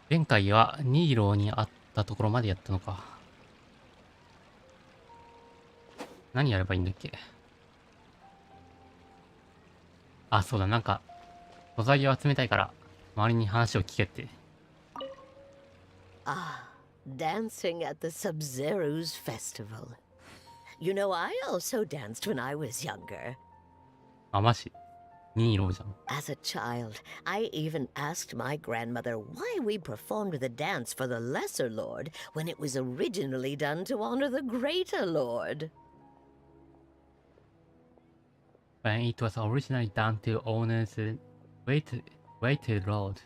前回はニーローにあったところまでやったのか。何やればいいんだっけ。あ、そうだ、なんか、素材を集めたいから、周りに話を聞けって。Ah, dancing at the Sub-Zero's festival. You know, I also danced when I was younger. あ、マジニーローじゃん。As a child, I even asked my grandmother why we performed the dance for the Lesser Lord when it was originally done to honor the Greater Lord. When it was originally done to honor the Great Lord.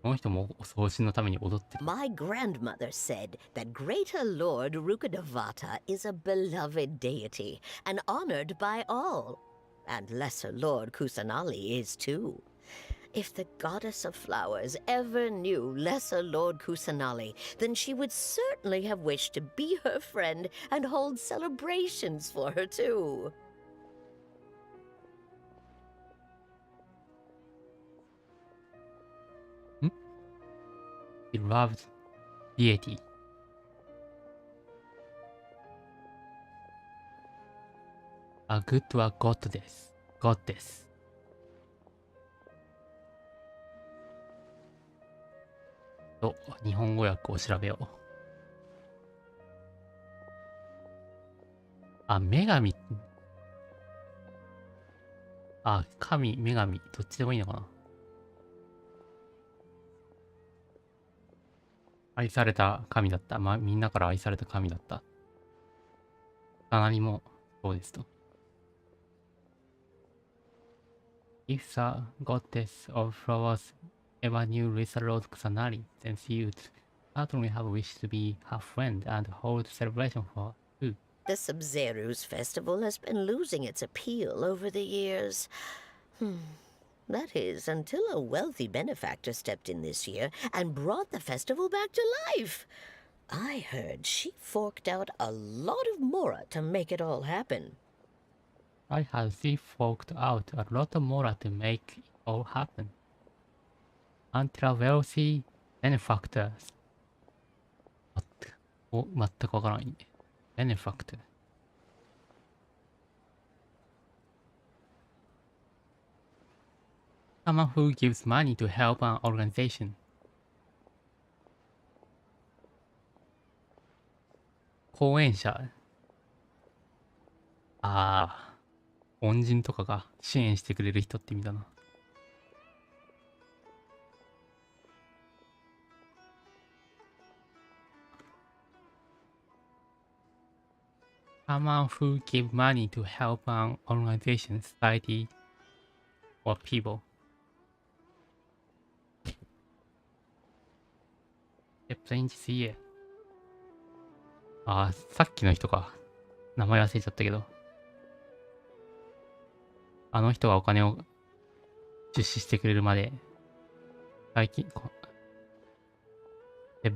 この人も送信のために踊ってる。My grandmother said that Greater Lord Rukadevata is a beloved deity and honored by all. And Lesser Lord Kusanali is too. If the goddess of flowers ever knew Lesser Lord Kusanali, then she would certainly have wished to be her friend and hold celebrations for her too. Beloved deity. あ、good は God です。God です。と、日本語訳を調べよう。あ、女神。あ、神、女神。どっちでもいいのかな。愛された神だった。まあ、みんなから愛された神だった。何も、そうですと。If the goddess of flowers ever knew Lisa Rose Kusanari, then she would certainly have wished to be her friend and hold celebration for her too. The Sub-Zero's festival has been losing its appeal over the years. That is, until a wealthy benefactor stepped in this year and brought the festival back to life. I heard she forked out a lot of mora to make it all happen. I had she forked out a lot more to make it all happen. Until a wealthy benefactor 全くわからない。benefactor someone who gives money to help an organization. 講演者。ああ、恩人とかが支援してくれる人って意味だな。Someone who gives money to help an organization, society, or people. ステップイン this year. ああ、さっきの人か。名前忘れちゃったけど。あの人がお金を出資してくれるまで、最近、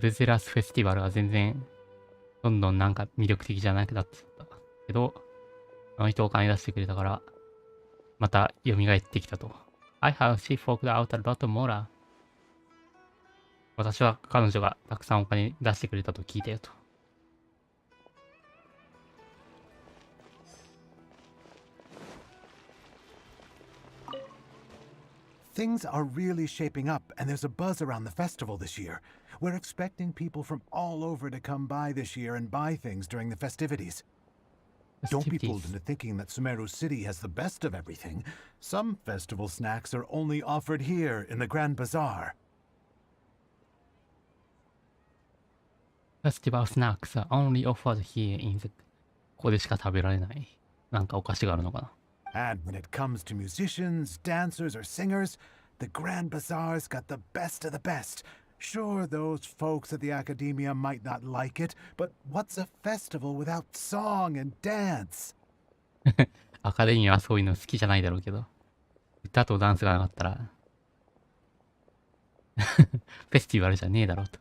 ブゼラスフェスティバルは全然、どんどんなんか魅力的じゃなくなってたけど、あの人お金出してくれたから、また蘇ってきたと。I have she forked out a lot more. 私は彼女がたくさんお金出してくれたと聞いたよと。Things are really shaping up, and there's a buzz around the festival this year. We're expecting people from all over to come by this year and buy things during the festivities. Don't be fooled into thinking that Sumeru City has the best of everything. Some festival snacks are only offered here in the Grand Bazaar. Festival snacks are only offered here in the ここでしか食べられない。なんかお菓子があるのかな。And when it comes to musicians, dancers, or singers, the Grand Bazaar's got the best of the best. Sure, those folks at the academia might not like it, but what's a festival without song and dance? アカデミーはそういうの好きじゃないだろうけど、歌とダンスがなかったら、フェスティバルじゃねえだろうと。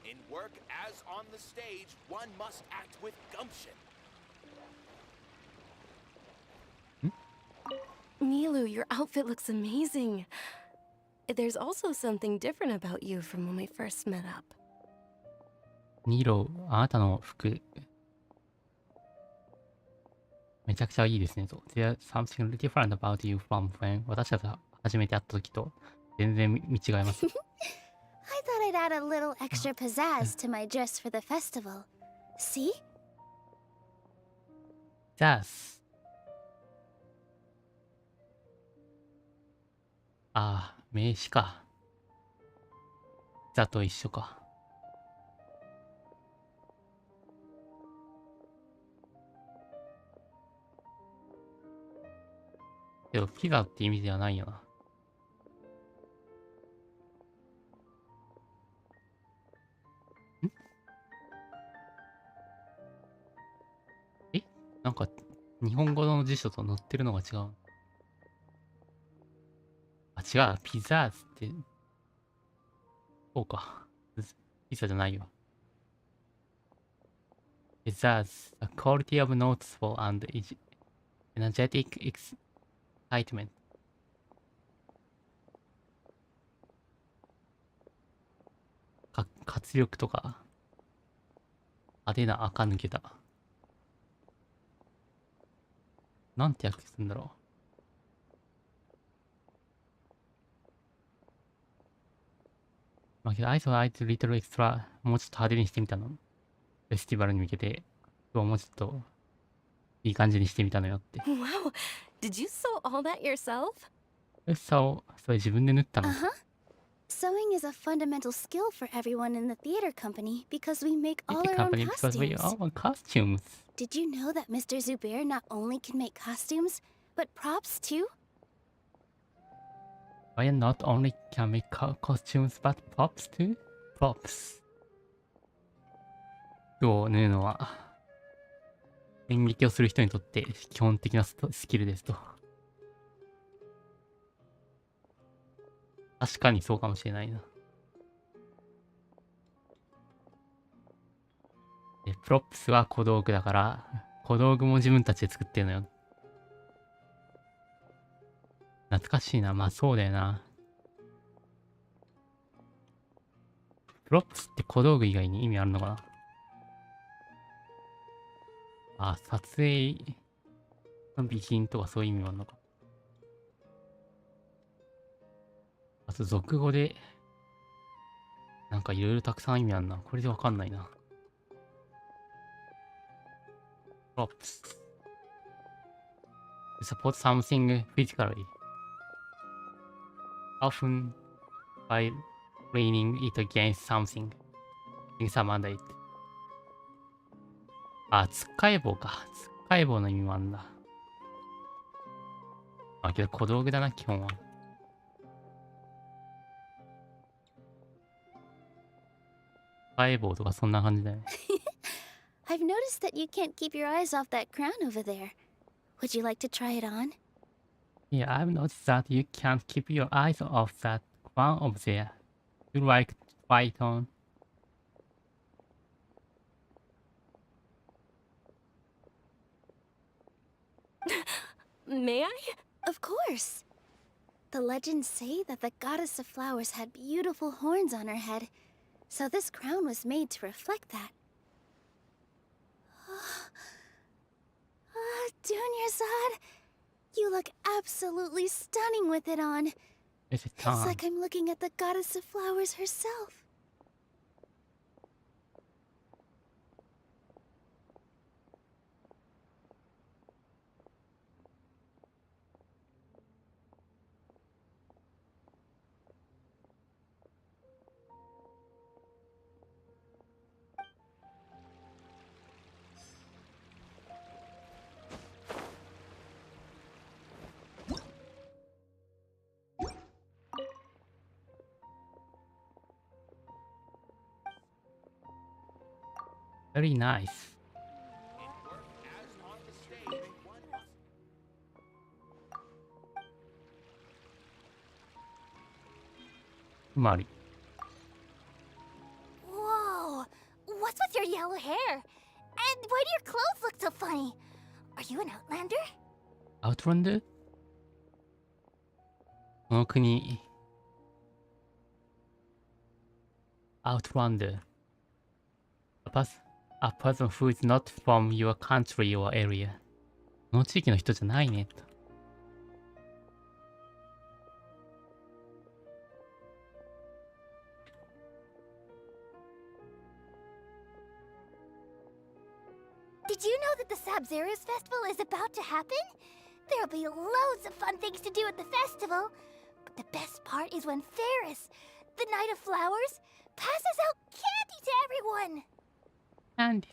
In work as on the stage, one must act with gumption. Nilu, your outfit looks amazing. There's also something different about you from when we first met up. ニロ、あなたの服、めちゃくちゃいいですねと。There's something different about you from when 私たちが初めて会った時と全然見違います。I thought I'd add a little extra pizzazz to my dress for the festival. See? じゃあ、ああ、名詞か。ザと一緒か。けど、ピザって意味ではないよな。え、なんか、日本語の辞書と載ってるのが違う。あ、違う。ピザーズって、そうか。ピザじゃないわ。ピザーズ、a quality of noticeable and energetic excitement. 活力とか、派手な垢抜けた。なんて訳するんだろう。まあけど、I thought I'd little extra もうちょっと派手にしてみたの。フェスティバルに向けて、今日もうちょっといい感じにしてみたのよって。Wow, did you sew all that yourself? それ自分で縫ったの。Sewing is a fundamental skill for everyone in the theater company because we make all The our own company because we costumes. all costumes. Did you know that Mr. Zubair not only can make costumes, but props too? I not only can make costumes but props too? Props. 服を縫うのは演劇をする人にとって基本的なスキルですと。確かにそうかもしれないな。プロップスは小道具だから、小道具も自分たちで作ってるのよ。懐かしいな。まあそうだよな。プロップスって小道具以外に意味あるのかな。あ、撮影の備品とかそういう意味もあるのか。あと俗語で、なんかいろいろたくさん意味あるな。これでわかんないな。props. Support something physically. Often by leaning it against something. In some under it. あ、つっかえ棒か。つっかえ棒の意味もあるんだ。あ、けど小道具だな、基本は。つっかえ棒とかそんな感じだよね。I've noticed that you can't keep your eyes off that crown over there. Would you like to try it on? Yeah, I've noticed that you can't keep your eyes off that crown over there. You like to try it on? May I? Of course. The legends say that the goddess of flowers had beautiful horns on her head, so this crown was made to reflect that. Dunyarzad, you look absolutely stunning with it on. Is it It's time? like I'm looking at the goddess of flowers herself. Very nice. Mari. Whoa! What's with your yellow hair. And why do your clothes look so funny? Are you an outlander? アウトランド？この国、アウトランド。A person who is not from your country or area. この地域の人じゃないねと。Did you know that the Sabzeruz festival is about to happen? There'll be loads of fun things to do at the festival. But the best part is when Ferris, the Knight of Flowers, passes out candy to everyone. なんで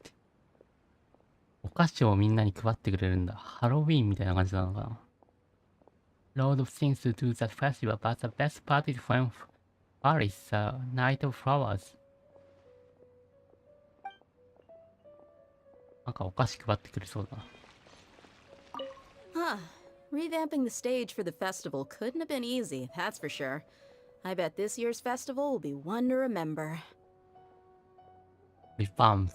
お菓子をみんなに配ってくれるんだ。ハロウィーンみたいな感じなのかな。Load of things to do that festival, but the best part is when Paris, the Night of Flowers. なんかお菓子配ってくれそうだな。Huh. Revamping the stage for the festival couldn't have been easy, that's for sure. I bet this year's festival will be one to remember. リバンプ。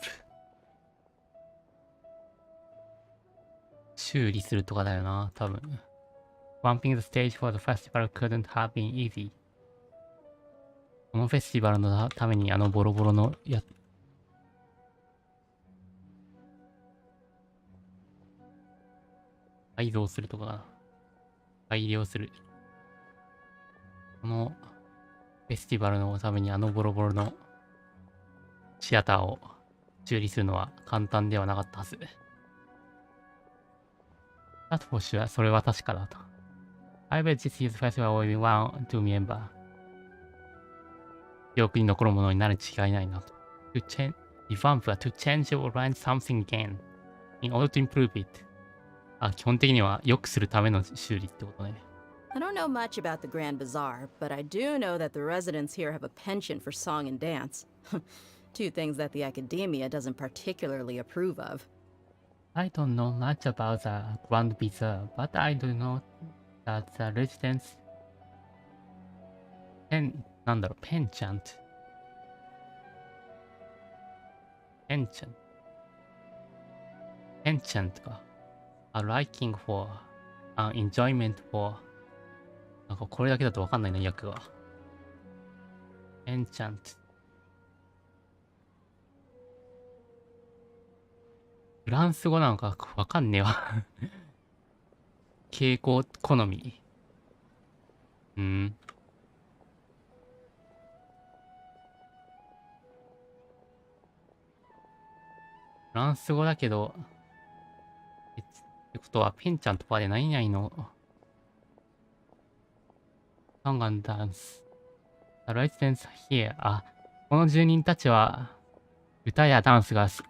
修理するとかだよな、多分。Bumping the stage for the festival couldn't have been easy. このフェスティバルのためにボロボロの改造するとかな。改良する。このフェスティバルのためにボロボロのシアターを修理するのは簡単ではなかったはず。だと報酬はそれは確かだと。I bet this year's festival will be one to remember. 記憶に残るものになるに違いないなと。To revamp to change or learn something again in order to improve it. 基本的には良くするための修理ってことね。I don't know much about the Grand Bazaar, but I do know that the residents here have a penchant for song and dance. Two things that the academia doesn't particularly approve of. I don't know much about the Grand Bazaar, but I do know that the residents ペンチャントか。A liking for, an enjoyment for なんかこれだけだとわかんないな、訳が。ペンチャント。フランス語なのかわかんねえわ。傾向好み。フランス語だけど、ってことは、ペンちゃんとかで何々の、ソング&ダンス。The residents here. この住人たちは、歌やダンスが好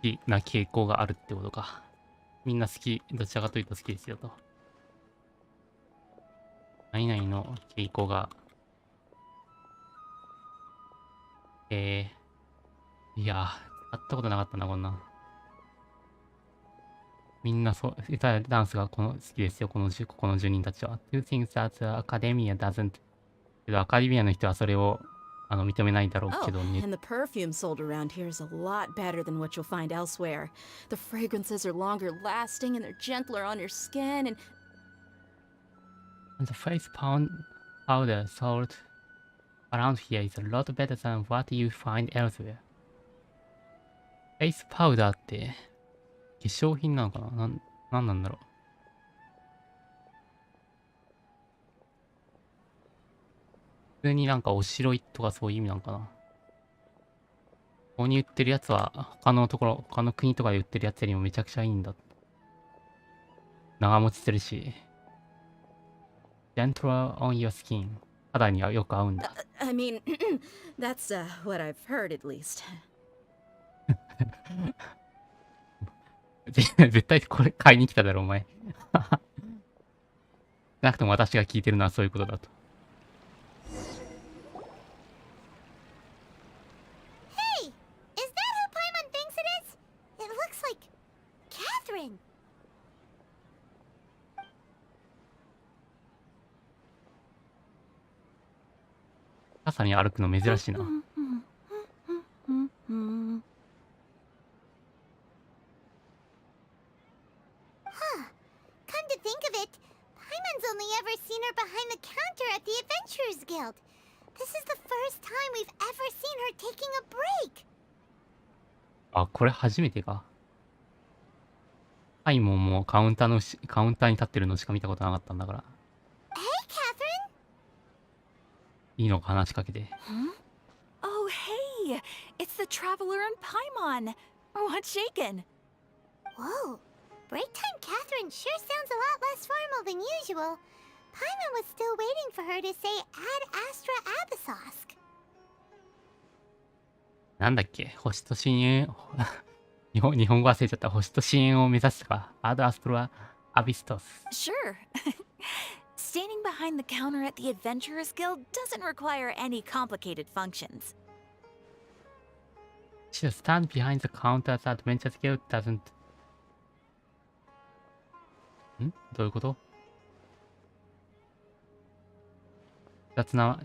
きな傾向があるってことか。みんな好き、どちらかというと好きですよと。何々の傾向が。いや、会ったことなかったな、こんな。みんな歌やダンスが好きですよ、この住人たちは。Two things that the academia doesn't. けど、アカデミアの人はそれを認めないだろうけど Oh, ね。and the perfume sold around here is a lot better than what you'll find elsewhere. The fragrances are longer lasting and they're gentler on your skin and And the face powder sold around here is a lot better than what you find elsewhere. フェイスパウダーって化粧品なのかな？なんなんだろう。普通になんかおしろいとかそういう意味なのかな。ここに売ってるやつは他の国とかで売ってるやつよりもめちゃくちゃいいんだ。長持ちするし。Gentle on your skin. 肌にはよく合うんだ。I mean, that's what I've heard at least. 絶対これ買いに来ただろお前。なくても私が聞いてるのはそういうことだと。Hey! Is that who Paimon thinks it is? It looks like Catherine. 朝に歩くの珍しいな。it. Paimon's only ever seen her behind the counter at the Adventurers Guild. This is the first time we've ever seen her taking a break. あ、これ初めてか。サイモンもカウンターに立ってるのしか見たことなかったんだから。Hey, Catherine. いいのか話しかけて。Oh, hey! It's the Traveler and Paimon! What's shaken? Whoa. Break time Catherine sure sounds a lot less formal than usual. Paimon was still waiting for her to say Ad Astra Abyssosque. なんだっけ、星と深淵日本語忘れちゃった。星と深淵を目指したか。アドアストラアビストス。Sure. Standing behind the counter at the Adventurers Guild doesn't require any complicated functions. To stand behind the counter at the Adventures Guild doesn't... どういうこと？雑な、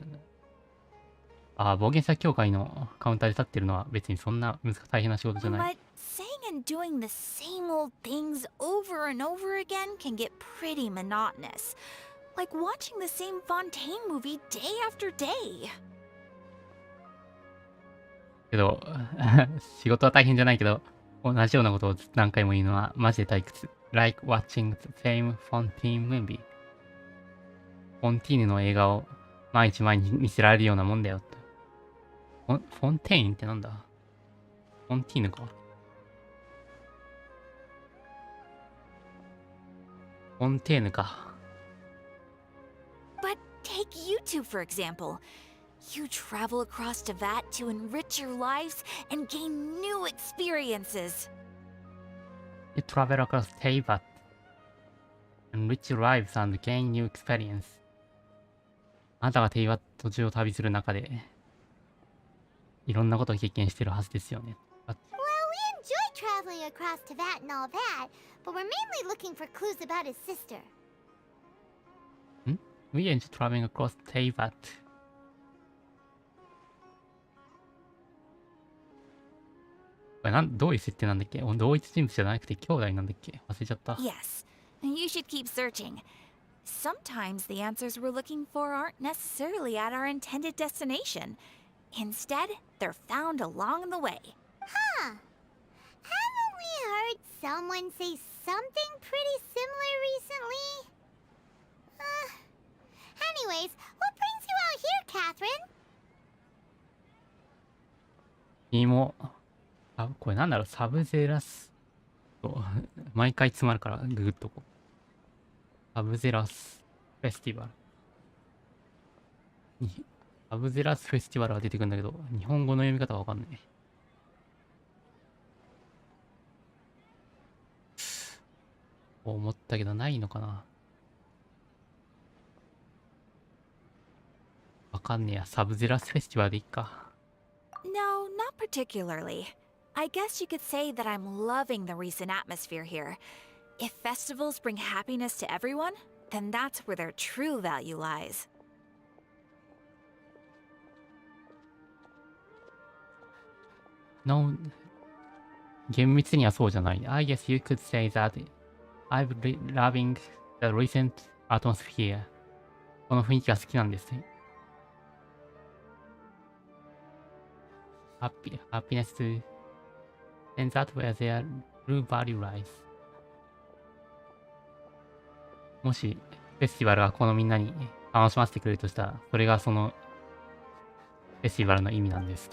冒険者協会のカウンターで立ってるのは別にそんな大変な仕事じゃない。But saying and doing the same old things over and over again can get pretty monotonous. Like watching the same Fontaine movie day after day. けど、仕事は大変じゃないけど、同じようなことを何回も言うのはマジで退屈。Like watching the same Fontaine movie. フォンティーヌの映画を毎日見せられるようなもんだよって。フォンテインってなんだ？フォンティーヌか。フォンテーヌか。But take you two, for example. You travel across Teyvat to enrich your lives and gain new experiences. You travel across Teyvat, enrich your lives and gain new experience. あなたがテイバット中を旅する中で、いろんなことを経験してるはずですよね。Well, we enjoy traveling across Teyvat and all that, but we're mainly looking for clues about his sister. We enjoy traveling across Teyvat. これどういう設定なんだっけ？同一人物じゃなくて兄弟なんだっけ？忘れちゃった。Yes, you should keep searching. Sometimes the answers we're looking for aren't necessarily at our intended destination. Instead, they're found along the way. Huh. Haven't we heard someone say something pretty similar recently? Anyways, what brings you out here, Catherine? 君も、これなんだろう、サブゼラス。毎回詰まるからググっとこう。サブゼラスフェスティバル。サブゼラスフェスティバルが出てくるんだけど、日本語の読み方はわかんない。思ったけどないのかな。わかんねえや。サブゼラスフェスティバルでいっか。No, not particularly. I guess you could say that I'm loving the recent atmosphere here. If festivals bring happiness to everyone, then that's where their true value lies. No, 厳密にはそうじゃない。I guess you could say that I'm loving the recent atmosphere. この雰囲気が好きなんですね。Happiness to and that where their true value lies. もしフェスティバルがこのみんなに楽しませてくれるとしたら、それがそのフェスティバルの意味なんです。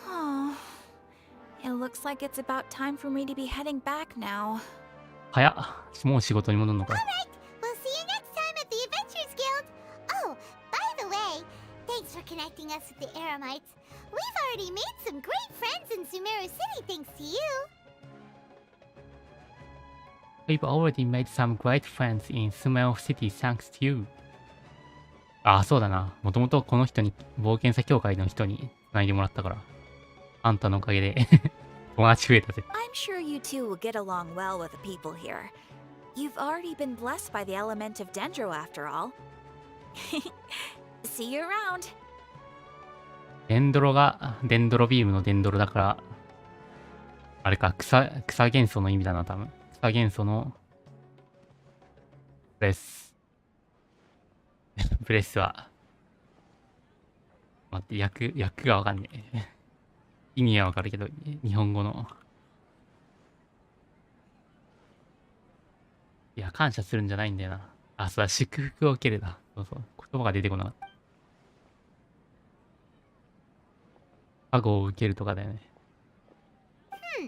Oh, it looks like it's about time for me to be heading back now. 早っ。もう仕事に戻るのか。Alright, we'll see you next time at the Adventurers Guild. Oh, by the way, thanks for connecting us with the Eremites. We've already made some great friends in Sumeru City thanks to you. We've already made some great friends in Sumeru City thanks to you. ああ、そうだな。もともとこの人に、冒険者協会の人に繋いでもらったから。あんたのおかげで友達増えたぜ。I'm sure you two will get along well with the people here. You've already been blessed by the element of Dendro after all. See you around. デンドロがデンドロビームのデンドロだから、あれか、草元素の意味だな、多分。草元素のブレス。ブレスは、待って、訳がわかんねえ。意味はわかるけど、日本語の。いや、感謝するんじゃないんだよな。あ、そうだ、祝福を受けるだ。そうそう。言葉が出てこなかった。加護を受けるとかだよね。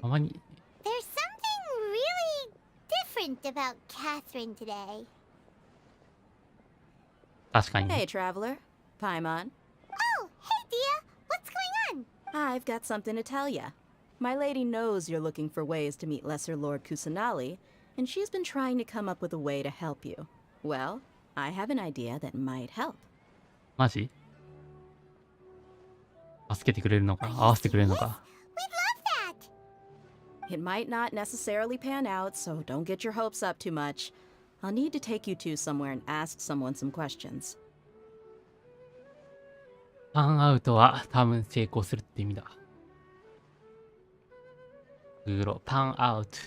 たまに、There's something really different about Catherine today. 確かに。Hey, traveler. Paimon. Oh, hey, Dia. What's going on? I've got something to tell ya. My lady knows you're looking for ways to meet Lesser Lord Kusanali, and she's been trying to come up with a way to help you. Well, I have an idea that might help. マジ助けてくれるのか合わせてくれるのか We'd love that. It might not necessarily pan out, so don't get your hopes up too much. I'll need to take you two somewhere and ask someone some questions. ターンアウトは多分成功するって意味だ。パンアウト。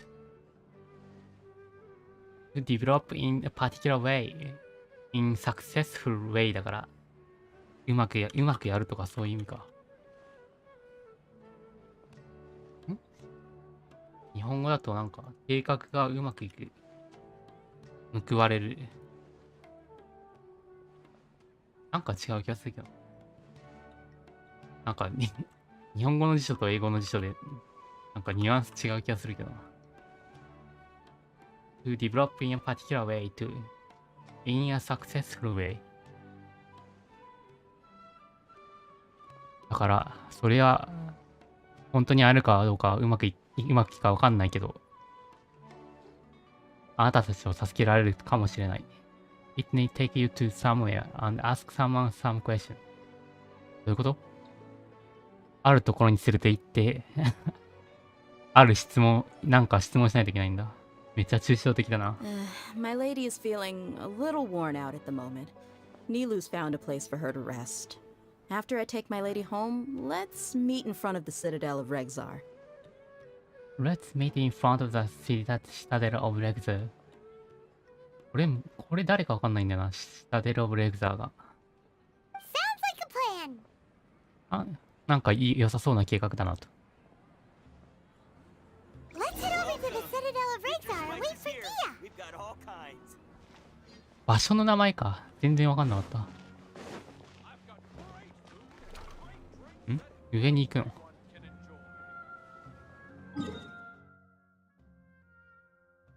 develop in a particular way. in successful way だから、うまくやるとかそういう意味か。日本語だとなんか、計画がうまくいく。報われる。なんか違う気がするけど。なんか日本語の辞書と英語の辞書で、なんかニュアンス違う気がするけどな。to develop in a particular way to in a successful way だから、それは、本当にあるかどうかうまくいくかわかんないけど、あなたたちを助けられるかもしれない。It may take you to somewhere and ask someone some question. どういうこと？あるところに連れて行ってあるなんか質問しないといけないんだ。めっちゃ抽象的だな。My lady is feeling a little worn out at the moment. Nilu's found a place for her to rest. After I take my lady home, let's meet in front of the citadel of Regzar. Let's meet in front of the citadel of Regzar. これ誰かわかんないんだよな。citadel of Regzar が。Sounds like a plan. なんか良さそうな計画だなと。Let's head over to the citadel of Regzar and wait for Dia. We've got all kinds. 場所の名前か。全然わかんなかった。上に行くの。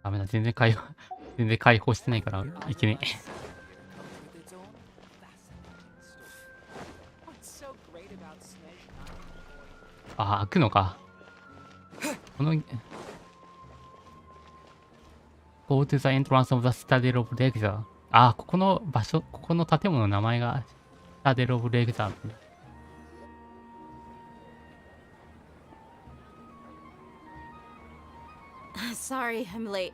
ダメだ、全然解放してないからいけねえ。あ、開くのか。このGo to the entrance of the Citadel of Regzar。あ、ここの建物の名前が Citadel of Regzar。Sorry, I'm late.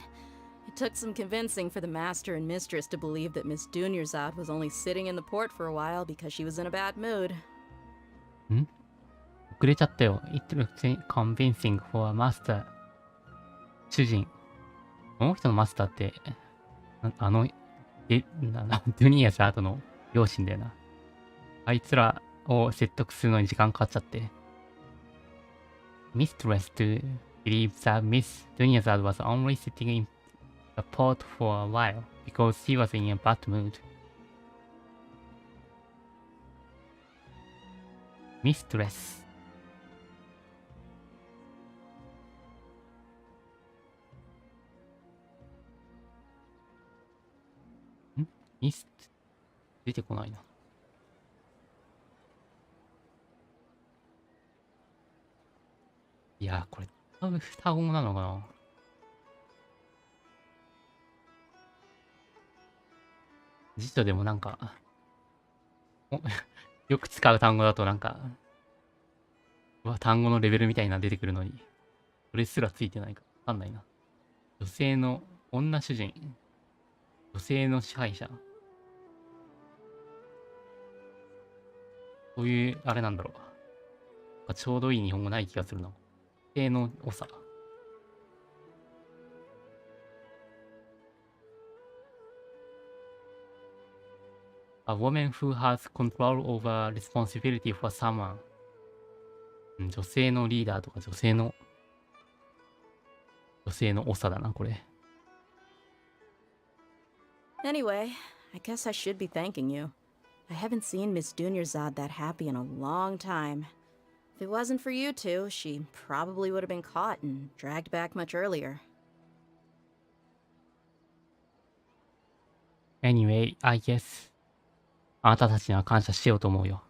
It took some convincing for the master and mistress to believe that Miss Dunyarzad was only sitting in the port for a while because she was in a bad mood. 遅れちゃったよ。It looks convincing for a master. 主人。この人のマスターって、ドゥニアスアートの両親だよな。あいつらを説得するのに時間かかっちゃって。Mistress to believe that Miss Dunyarzad was only sitting in the port for a while because she was in a bad mood. Mistress. 出てこないな。いやー、これ多分双子なのかな。辞書でもなんかよく使う単語だとなんか単語のレベルみたいなの出てくるのに、それすらついてないかわかんないな。女主人、女性の支配者。そういう、あれなんだろう。ちょうどいい日本語ない気がするな。女性の長。A woman who has control over responsibility for someone. 女性のリーダーとか女性の長だな、これ。Anyway, I guess I should be thanking you. I haven't seen Miss Dunyarzad that happy in a long time. If it wasn't for you two, she probably would have been caught and dragged back much earlier. Anyway, I guess あなたたちには感謝しようと思うよ。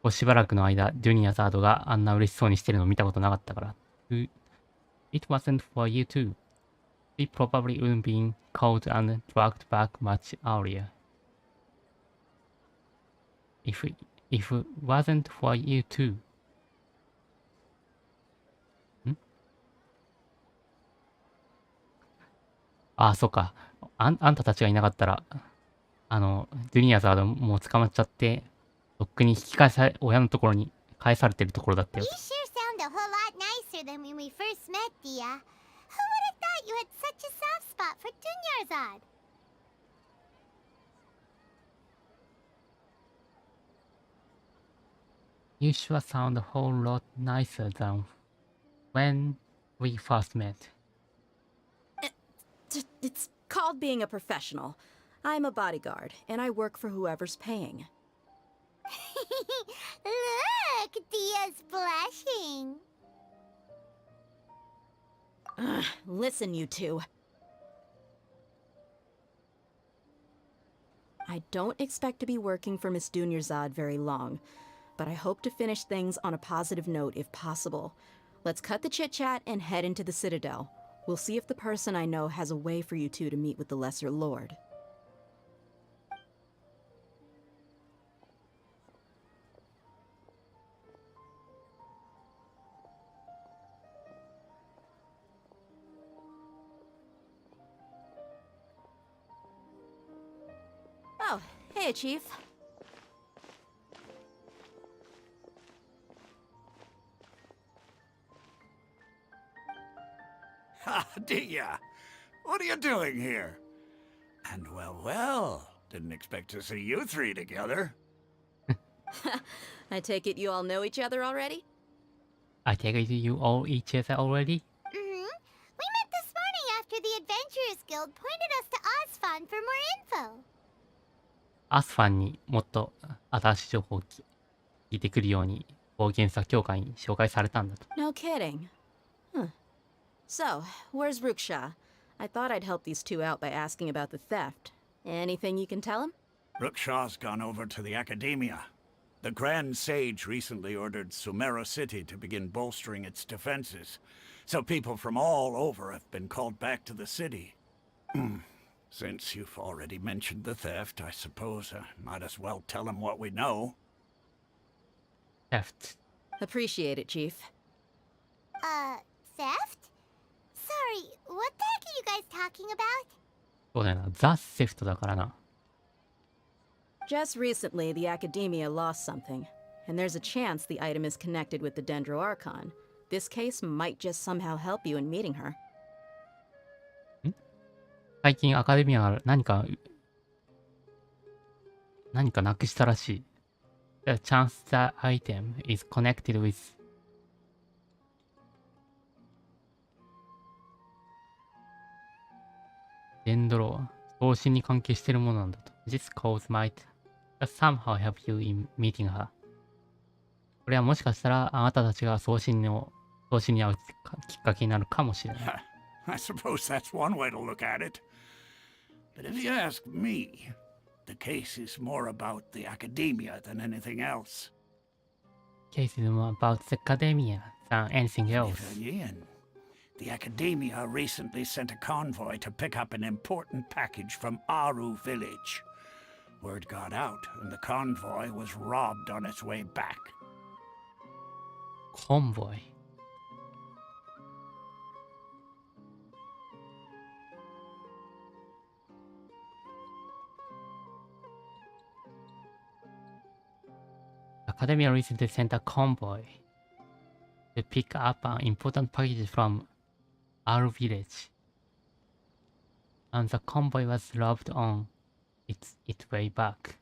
こうしばらくの間、ジュニアザードがあんな嬉しそうにしてるの見たことなかったから。It wasn't for you too. We probably wouldn't been caught and dragged back much earlier. If it wasn't for you too. あ、そうか。あんたたちがいなかったら、ジュニアザードもう捕まっちゃって、とっくに引き返され、親のところに返されてるところだったよ。You sure sound a whole lot nicer than when we first met, Dia. Who would have thought you had such a soft spot for Dunyarzad? You sure sound a whole lot nicer than when we first met. It's called being a professional. I'm a bodyguard, and I work for whoever's paying. Look, Dia's blushing. Listen, you two. I don't expect to be working for Miss Dunyarzad very long, but I hope to finish things on a positive note if possible. Let's cut the chit-chat and head into the Citadel. We'll see if the person I know has a way for you two to meet with the Lesser Lord. Oh, hey, Chief. Ha, Dia! What are you doing here? And well, didn't expect to see you three together. I take it you all know each other already? I take it you all each other already? Mm-hmm. We met this morning after the Adventurers Guild pointed us to Osfan for more info. アスファンにもっと新しい情報を聞いてくるように冒険者協会に紹介されたんだと。No kidding. Huh. So, where's Ruksha? I thought I'd help these two out by asking about the theft. Anything you can tell him? Rukshaw's gone over to the Academia. The Grand Sage recently ordered Sumera City to begin bolstering its defenses, so people from all over have been called back to the city. Since you've already mentioned the theft, I suppose I might as well tell him what we know. Theft. Appreciate it, Chief. Theft? Sorry, what the heck are you guys talking about? そうだよな。ザ・セフトだからな。Just recently, the Academia lost something, and there's a chance the item is connected with the Dendro Archon. This case might just somehow help you in meeting her. 最近アカデミアが何かなくしたらしい。The chance that item is connected with デンドロ送信に関係しているものなんだと。This cause might somehow help you in meeting her. これはもしかしたらあなたたちが送信に会うきっかけになるかもしれない。I suppose that's one way to look at it. But if you ask me, the case is more about the Academia than anything else. Case is more about the academia than anything else. Ian, the Academia recently sent a convoy to pick up an important package from Aru village. Word got out, and the convoy was robbed on its way back. Convoy. Academia recently sent a convoy to pick up an important package from our village. And the convoy was robbed on its way back.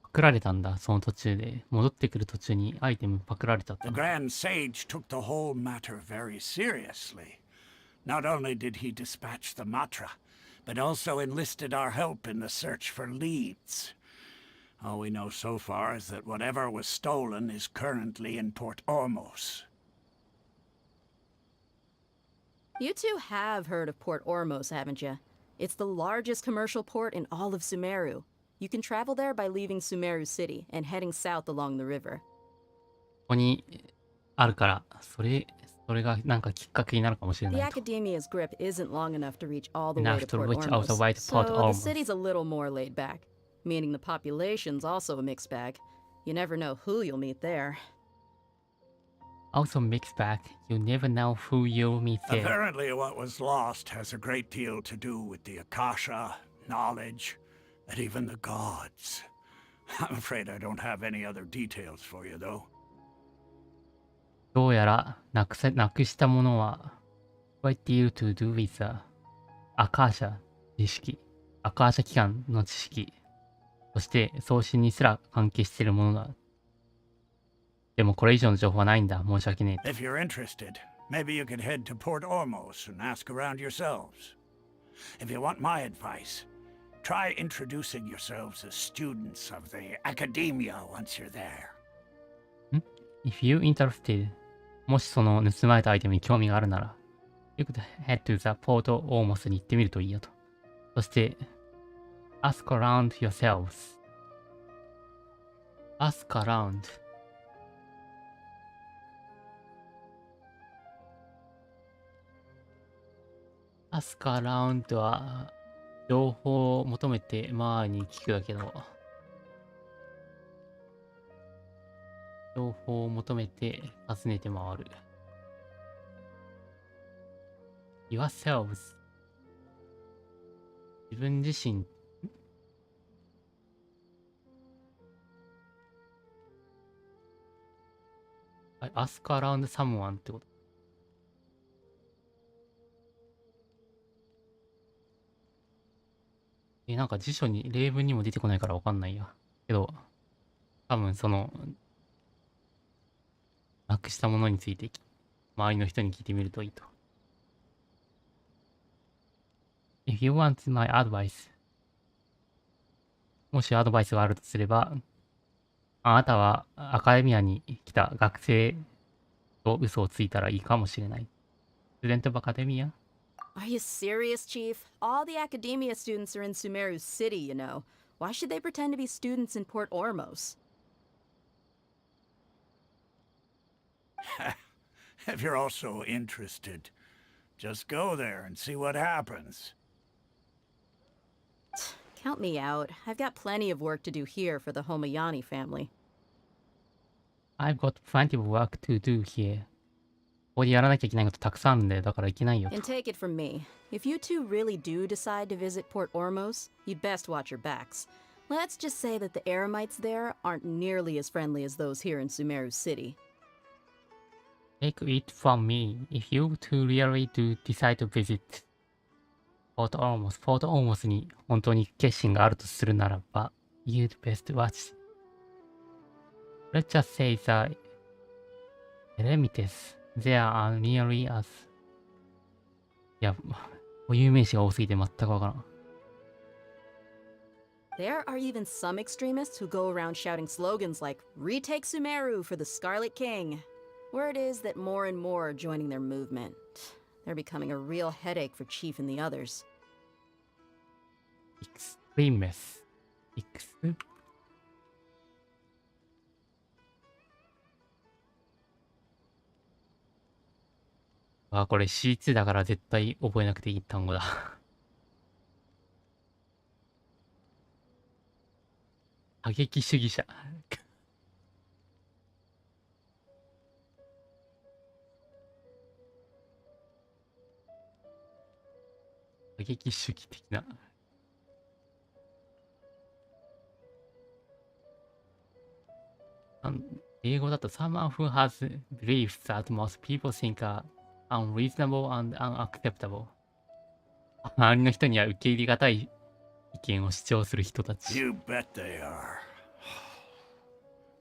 パクられたんだ、その途中で。戻ってくる途中にアイテムパクられちゃった The の。 Grand Sage took the whole matter very seriously. Not only did he dispatch the Matra, but also enlisted our help in the search for leads. All we know so far is that whatever was stolen is currently in Port Ormos. You two have heard of Port Ormos, haven't you? It's the largest commercial port in all of Sumeru. You can travel there by leaving Sumeru City and heading south along the river. ここにあるから、それがなんかきっかけになるかもしれ The ないと。 Academia's grip isn't long enough to reach all the way Enough to to Port reach all the Ormos, way to Port so the Ormos. city's a little more laid back, meaning the population's also a mixed bag. You never know who you'll meet there. Also mixed bag, you never know who you'll meet there. Apparently what was lost has a great deal to do with the Akasha, knowledge, and even the gods. I'm afraid I don't have any other details for you, though. どうやらなくしたものは What deal to do with the アカーシャ知識、アカーシャ機関の知識、そして送信にすら関係しているものだ。でもこれ以上の情報はないんだ。申し訳ねえ。 If you're interested, maybe you could head to Port Ormos and ask around yourselves. If you want my advice, try introducing yourselves as students of the Academia once you're there. If you interested, もしその盗まれたアイテムに興味があるなら、You could head to the Port Ormos に行ってみるといいよと。そして、Ask around yourselves. Ask around. Ask around は、情報を求めて周りに聞くだけど、情報を求めて尋ねて回る。yourselves 自分自身ask around someone ってこと。なんか辞書に例文にも出てこないからわかんないや。けど、多分そのなくしたものについて周りの人に聞いてみるといいと。If you want my advice もしアドバイスがあるとすれば、あなたはアカデミアに来た学生と嘘をついたらいいかもしれない。Student of Academia? Are you serious, Chief? All the Academia students are in Sumeru City, you know. Why should they pretend to be students in Port Ormos? If you're also interested, just go there and see what happens. Count me out. I've got plenty of work to do here for the Homayani family. I've got plenty of work to do here. ここでやらなきゃいけないことたくさんあるんで、だからいけないよと。 And take it from me. If you two really do decide to visit Port Ormos, you'd best watch your backs. Let's just say that the Eremites there aren't nearly as friendly as those here in Sumeru City. Take it from me, if you two really do decide to visit Port Ormos に本当に決心があるとするならば、you'd best watch. Let's just say the Eremites, they are nearly as. いや、固有名詞が多すぎて全くわからん。There are even some extremists who go around shouting slogans like, "Retake Sumeru for the Scarlet King." Word is that more and more are joining their movement. They're becoming a real headache for Chief and the others. Extremist. あ、これ C2 だから絶対覚えなくていい単語だ。過激主義者。過激主義的な英語だと someone who has beliefs that most people think are unreasonable and unacceptable。周りの人には受け入れがたい意見を主張する人たち。You bet they are.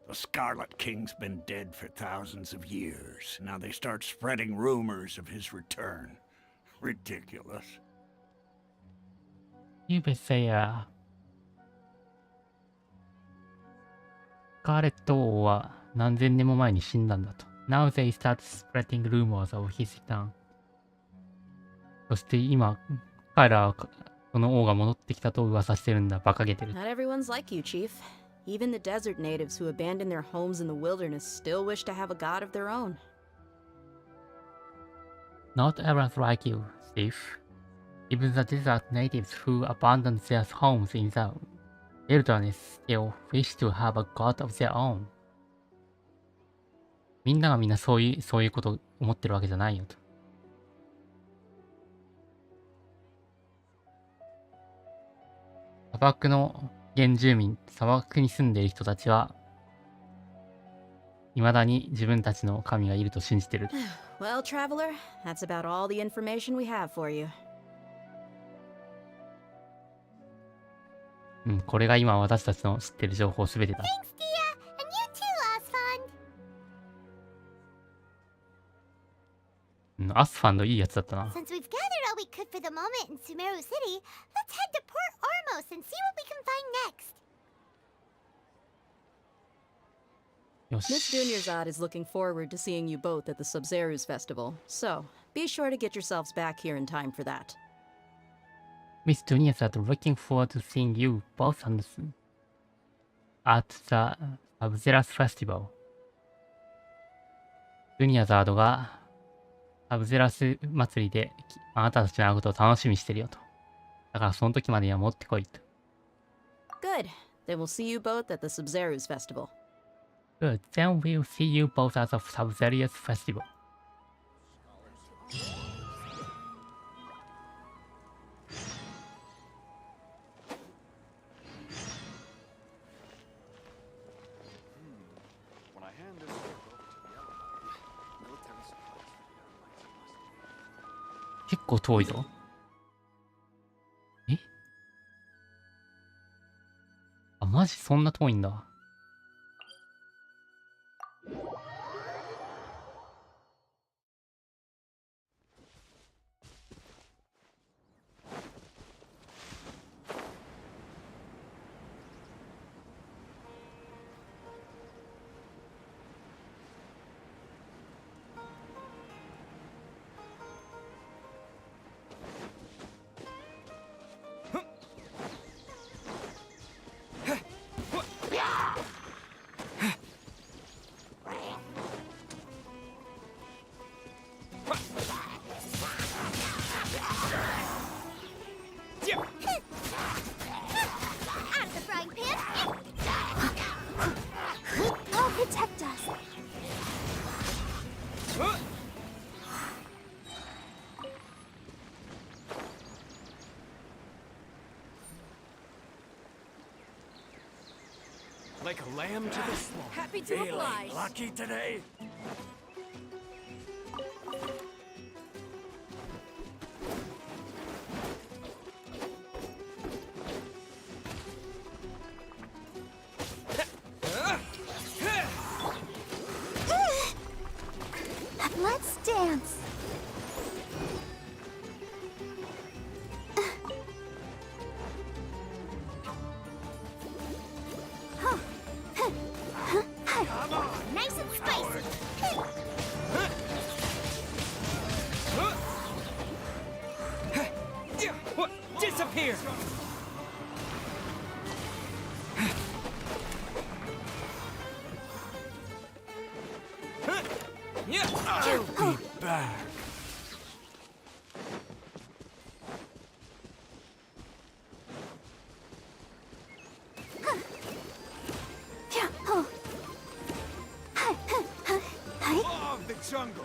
The Scarlet King's been dead for thousands of years. Now they start spreading rumors of his return. Ridiculous. You bet they are。スカーレット王は何千年も前に死んだんだと。Now they start spreading rumors of his return。そして今、彼らはその王が戻ってきたと噂してるんだ。馬鹿げてる。Not everyone's like you, Chief. Even the desert natives who abandoned their homes in the wilderness still wish to have a god of their own. Not everyone's like you, Steve. Even the desert natives who abandoned their homes in the wilderness still wish to have a god of their own. みんながみんなそういうことを思ってるわけじゃないよと。砂漠の原住民、砂漠に住んでいる人たちは、未だに自分たちの神がいると信じてる。Well, traveler, that's about all the information we have for you. うん、これが今私たちの知ってる情報すべてだ。Thanks, Dia! And you too, Osfond! うん、アスファンドいいやつだったな。Since we've gathered all we could for the moment in Sumeru City, let's head to Port Ormos and see what we can find next. よ Miss し。 Dunyarzad is looking forward to seeing you both at the Sub-Zerus Festival, so be sure to get yourselves back here in time for that. Miss Dunia is looking forward to seeing you both at the Sub-Zerus Festival. ドゥニアザードがサブゼラス祭りであなたたちの会うことを楽しみにしてるよと。だからその時までには持ってこいと。Good. Then we'll see you both at the Sub-Zerus Festival. Good, then we'll see you both at the Sub-Zerus Festival. When I hand this over to the elevator, military supplies for the Almighty must 結構遠いぞ。え？あ、マジそんな遠いんだ。Out of the frying pan! I'll protect us! like a lamb to the slaughter. Happy to Feeling oblige. lucky today? Let's dance! Nice and spicy! Disappear! I'll be back. Law of the jungle!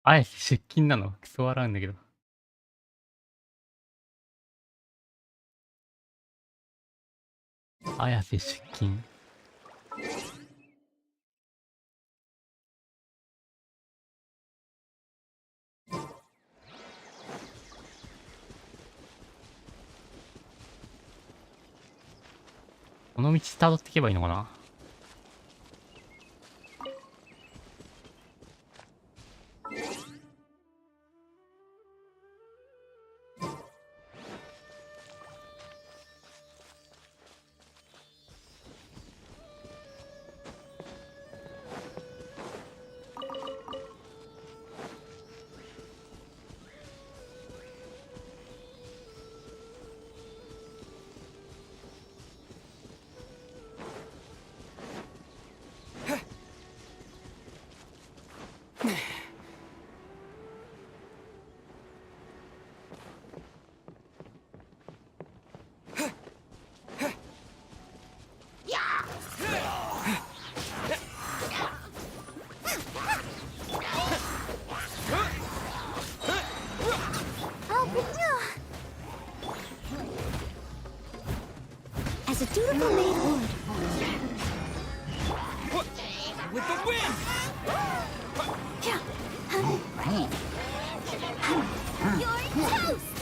あえて出勤なのクソ笑うんだけど。綾瀬出勤。この道辿っていけばいいのかな。As a dutiful maid would. With the wind! You're toast!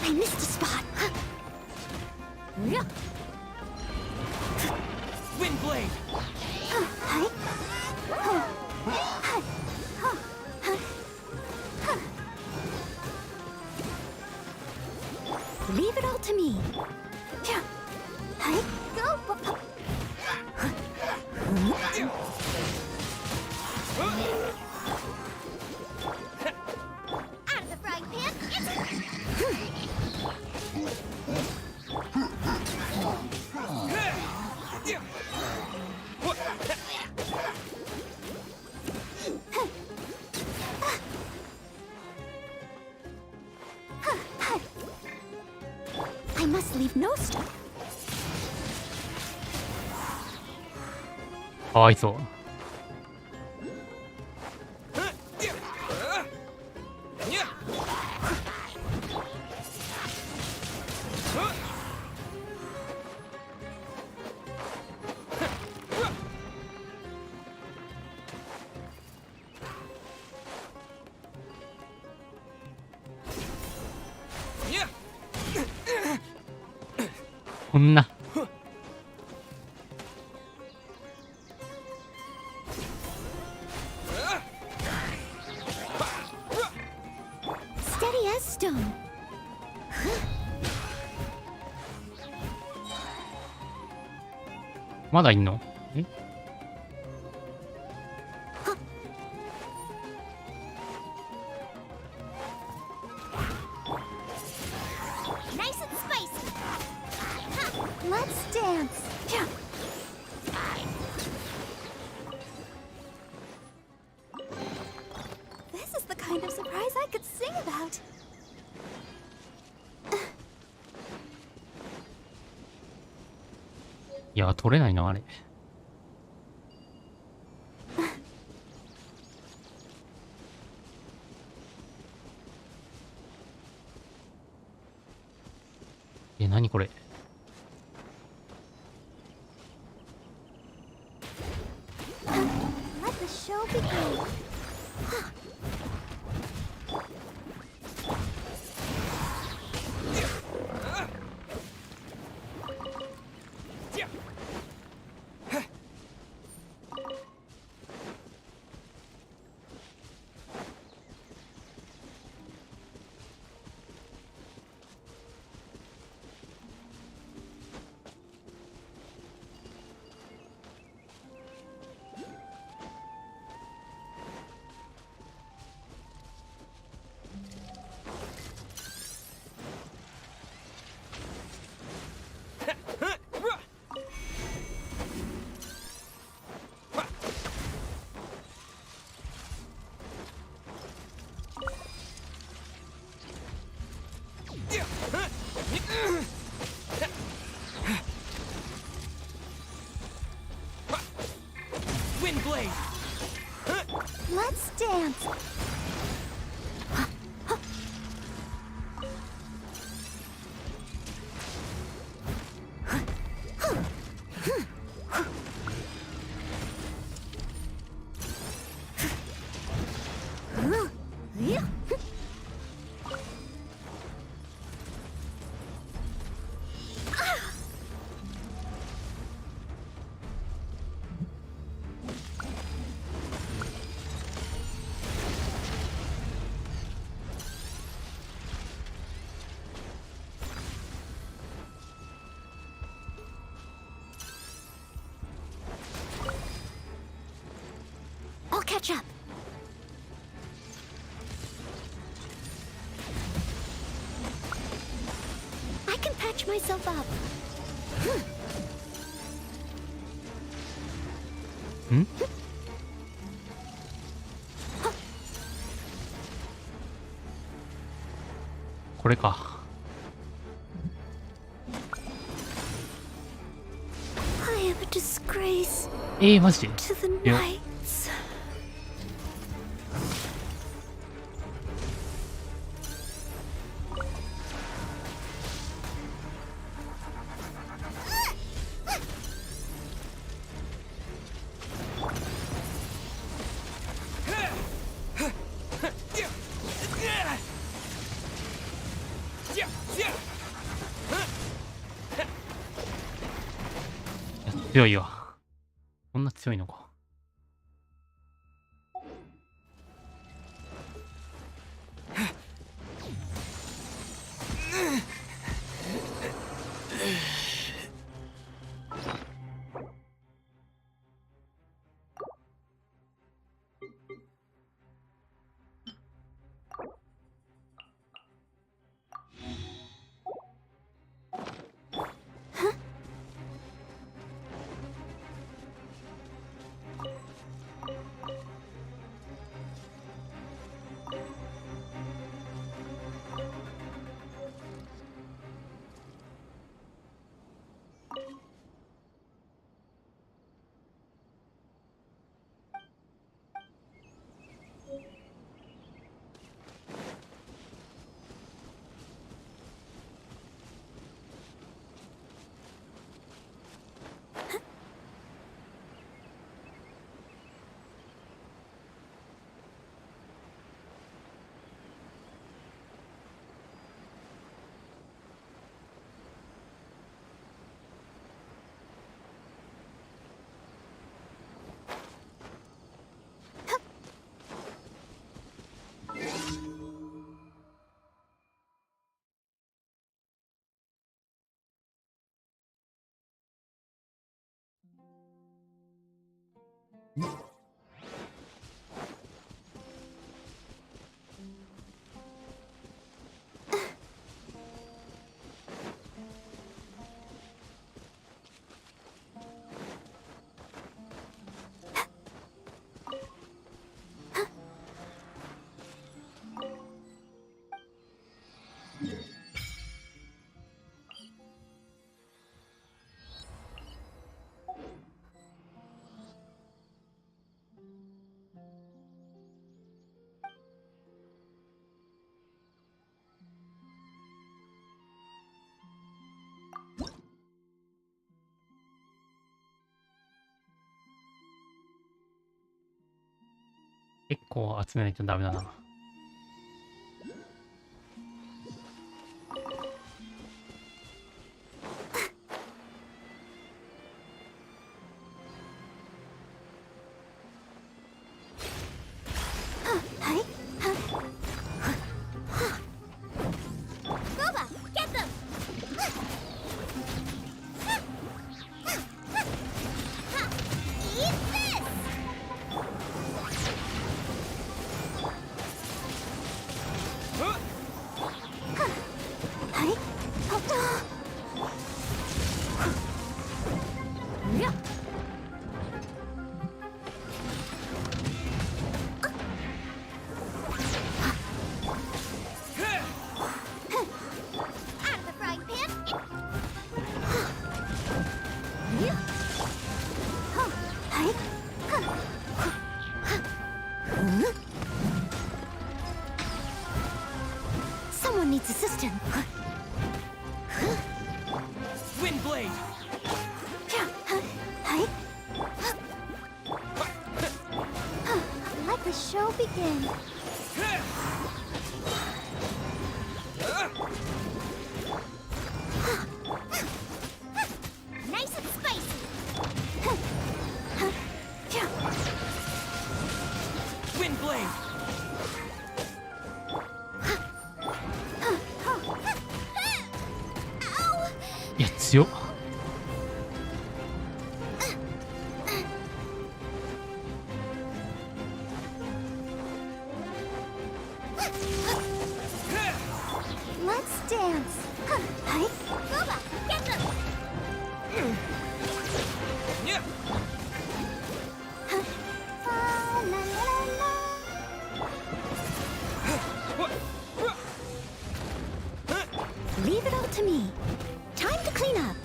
I missed a spot. Wind blade! Leave it all to me. Go. Out of the frying pan. I must leave no stone. かわいそう。こんな。Steady as stone. まだいんの？え？ Nice and spicy. Let's dance. This is the kind of surprise I could sing about. いや、取れないな、あれ。何これ。Let the show begin. Let's dance. I'll catch up. I can patch myself up. ん？これか。I am a disgrace マジで to the いや knights. 強いわ。こんな強いのか。結構集めないとダメだな。Boba, get them! Eat this! Someone needs assistance. Wind blade. Let the show begin. Nice and spicy. Wind blade. Ow! いや、強っ。Let's dance. Hi. Boba, get them. Yeah. La la la. Leave it all to me. Time to clean up.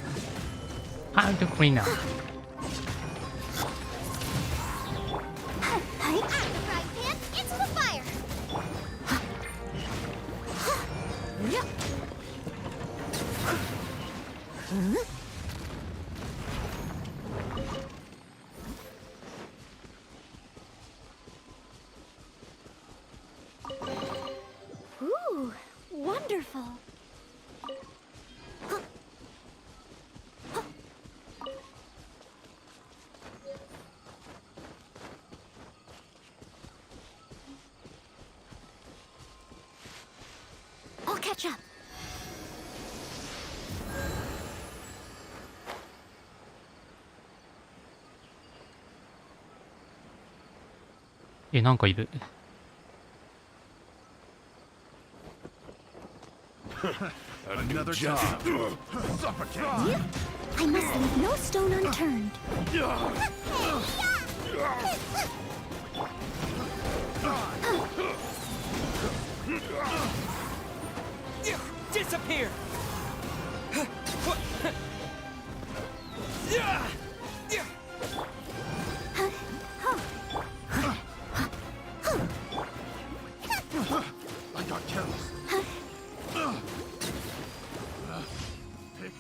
Time to clean up. Hi. Out the frying pan, into the fire. Yep. Ooh, wonderful. I'll catch up. え、なんかいる。Another job. I must leave no stone unturned. Disappear. I got careless. Picked.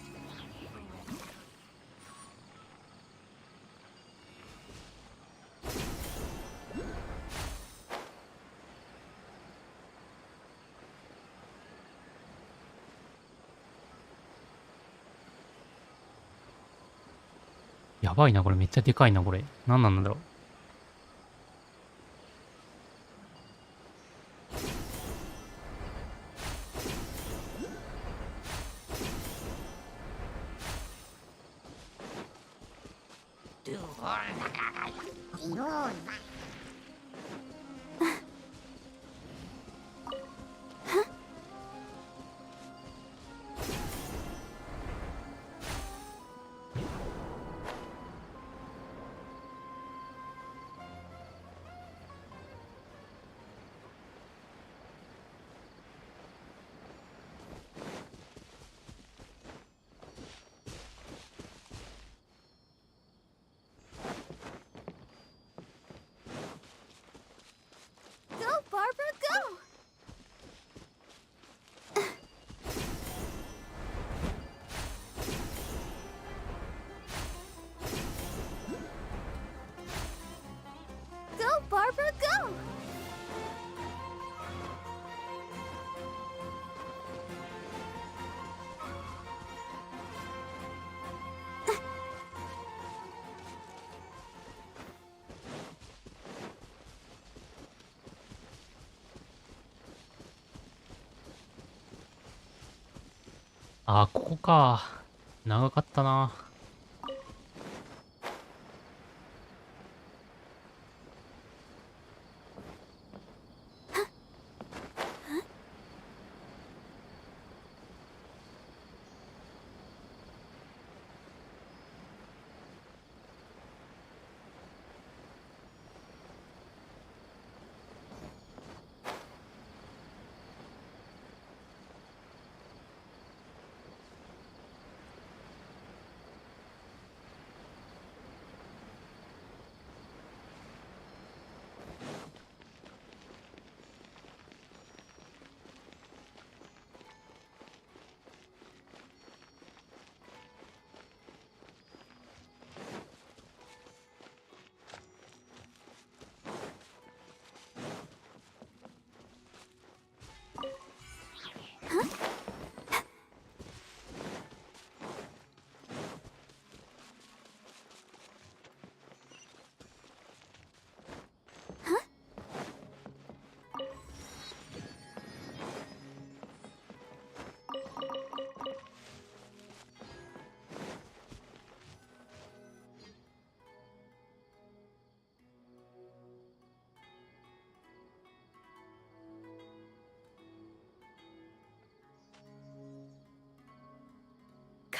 やばいな、これめっちゃでかいな、これ。なんなんだろう。Go, Barbara, go! Go, Barbara, go!「あー、ここか。長かったな。」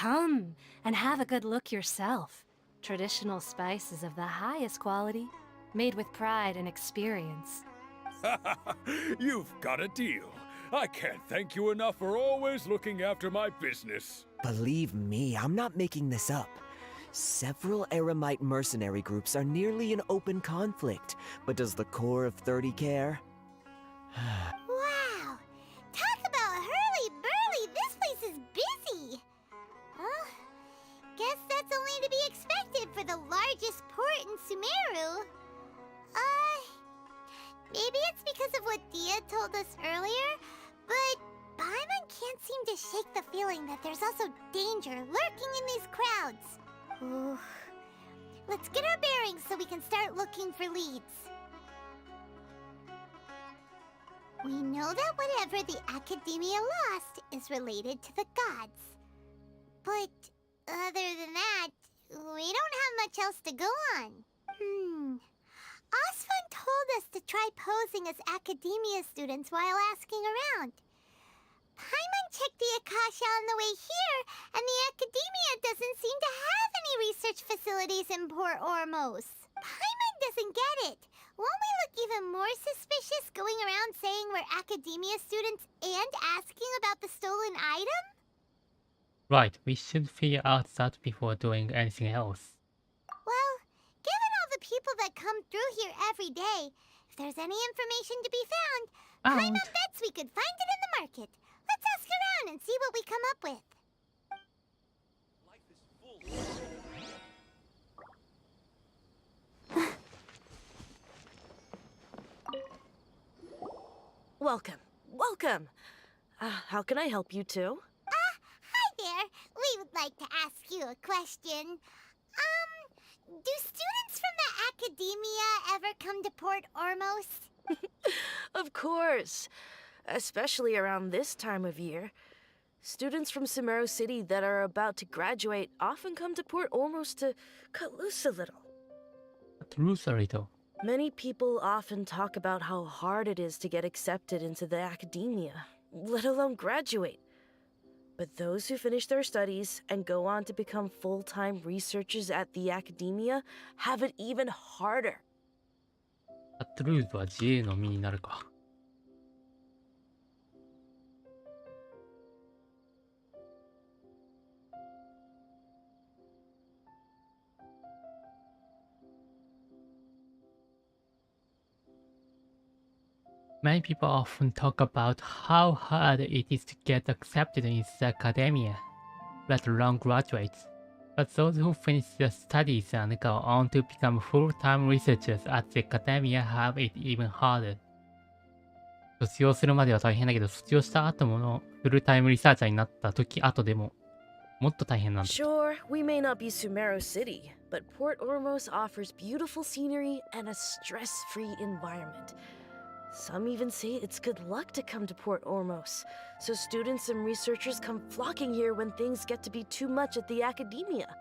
Come and have a good look yourself. Traditional spices of the highest quality, made with pride and experience. You've got a deal. I can't thank you enough for always looking after my business. Believe me, I'm not making this up. Several Eremite mercenary groups are nearly in open conflict, but does the core of 30 care? Wow! Talk about hurly-burly! This place is busy! Well, guess that's only to be expected for the largest port in Sumeru. Maybe it's because of what Dia told us earlier, but Paimon can't seem to shake the feeling that there's also danger lurking in these crowds. Ooh. Let's get our bearings so we can start looking for leads. We know that whatever the Academia lost is related to the gods. But other than that, we don't have much else to go on. Osfun told us to try posing as Academia students while asking around. Paimon checked the Akasha on the way here, and the Academia doesn't seem to have any research facilities in Port Ormos. Paimon doesn't get it. Won't we look even more suspicious going around saying we're Academia students and asking about the stolen item? Right, we should figure out that before doing anything else. Well, given all the people that come through here every day, if there's any information to be found, Paimon bets we could find it in the market. Let's ask around and see what we come up with. Welcome. How can I help you two? Hi there. We would like to ask you a question. Do students from the Academia ever come to Port Ormos? Of course. Especially around this time of year. Students from Sumeru City that are about to graduate often come to Port Ormos to cut loose a little. Cut loose a little? Many people often talk about how hard it is to get accepted into the Academia, let alone graduate. But those who finish their studies and go on to become full-time researchers at the Academia have it even harder. カットルーズは自由の身になるか。Many people often talk about how hard it is to get accepted into the academia, let alone graduate. But those who finish their studies and go on to become full-time researchers at the academia have it even harder. 卒業するまでは大変だけど、卒業した後もフルタイムリサーチャーになった後でももっと大変なんだ。Sure, we may not be Sumeru City, but Port Ormos offers beautiful scenery and a stress-free environment. Some even say it's good luck to come to Port Ormos, so students and researchers come flocking here when things get to be too much at the Academia.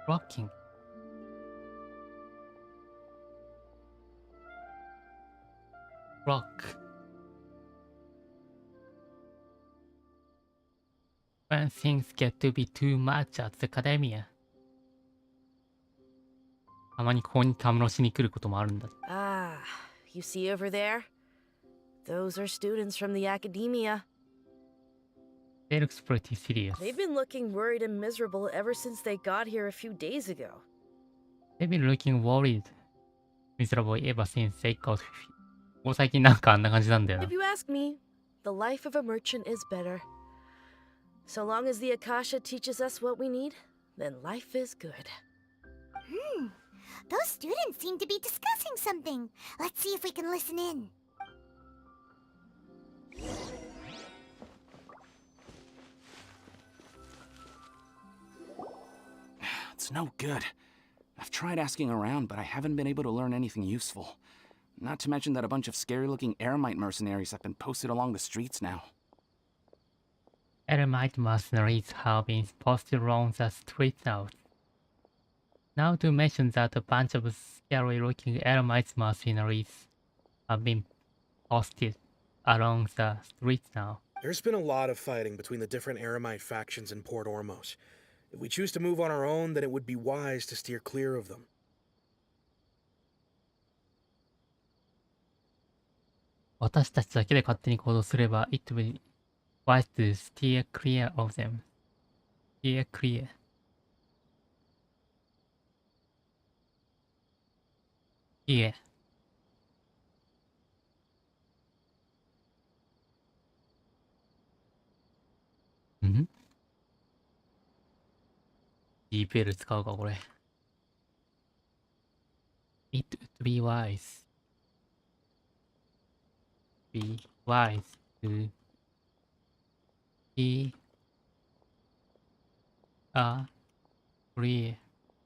Flocking? Flock. When things get to be too much at the Academia. たまにここにたむろしに来ることもあるんだ。You see over there? Those are students from the Academia. They look pretty serious. They've been looking worried and miserable ever since they got here a few days ago. They've been looking worried, miserable ever since they got here. もう最近なんかあんな感じなんだよな。If you ask me, the life of a merchant is better. So long as the Akasha teaches us what we need, then life is good. Those students seem to be discussing something. Let's see if we can listen in. It's no good. I've tried asking around, but I haven't been able to learn anything useful. Not to mention that a bunch of scary-looking Eremite mercenaries have been posted along the streets now. Eremite mercenaries have been posted along the streets now. Now to mention that a bunch of scary-looking Eremite mercenaries have been posted along the streets now. There's been a lot of fighting between the different Eremite factions in Port Ormos. If we choose to move on our own, then it would be wise to steer clear of them. 私たちだけで勝手に行動すれば、it will be wise to steer clear of them. Steer clear. いえ。ん ?DPL 使うか、これ。It would be wise. Be wise to be a clear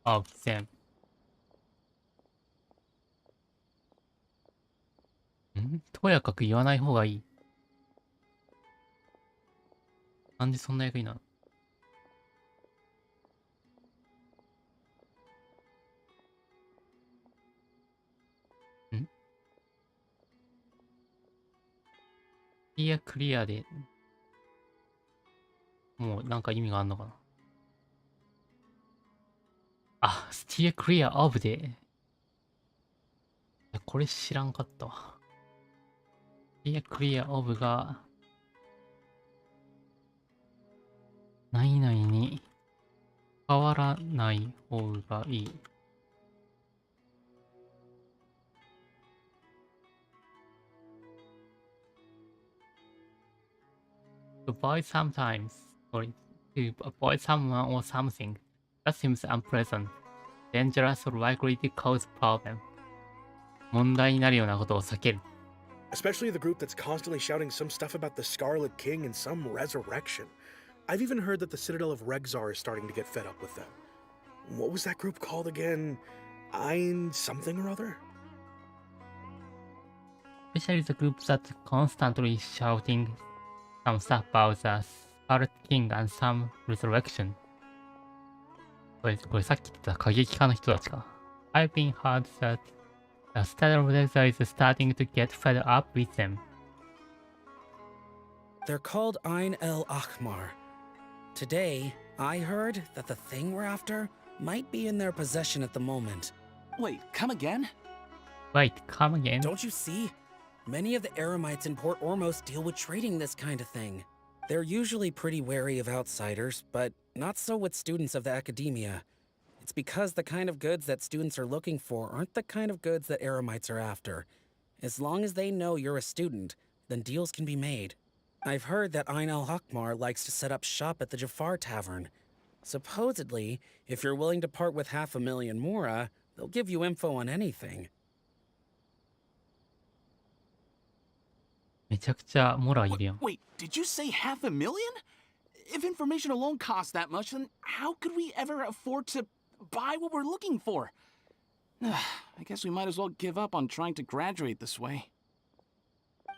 of them. とやかく言わない方がいい。なんでそんな役になるの？クリアクリアで、もうなんか意味があんのかな。あ、スティアクリアオブで。これ知らんかったわ。スティアクリアオブが、何々に変わらない方がいい。To avoid sometimes, or to avoid someone or something that seems unpleasant, dangerous or likely to cause problem. 問題になるようなことを避ける。Especially the group that's constantly shouting some stuff about the Scarlet King and some resurrection. I've even heard that the Citadel of Regzar is starting to get fed up with them. What was that group called again? Ein something or other? Especially the group that's constantly shouting some stuff about the Scarlet King and some resurrection. これさっき言った過激派の人たちか。I've been heard that the Citadel of Regzar is starting to get fed up with them. They're called Ein El Akhmar. Today, I heard that the thing we're after might be in their possession at the moment. Wait, come again? Wait, come again? Don't you see? Many of the Eremites in Port Ormos deal with trading this kind of thing. They're usually pretty wary of outsiders, but not so with students of the academia. It's because the kind of goods that students are looking for aren't the kind of goods that Eremites are after. As long as they know you're a student, then deals can be made. I've heard that Ein al-Hakmar likes to set up shop at the Jafar Tavern. Supposedly, if you're willing to part with 500,000 Mora, they'll give you info on anything. めちゃくちゃモラいるやん。 Wait, did you say 500,000? If information alone costs that much, then how could we ever afford to buy what we're looking for? I guess we might as well give up on trying to graduate this way.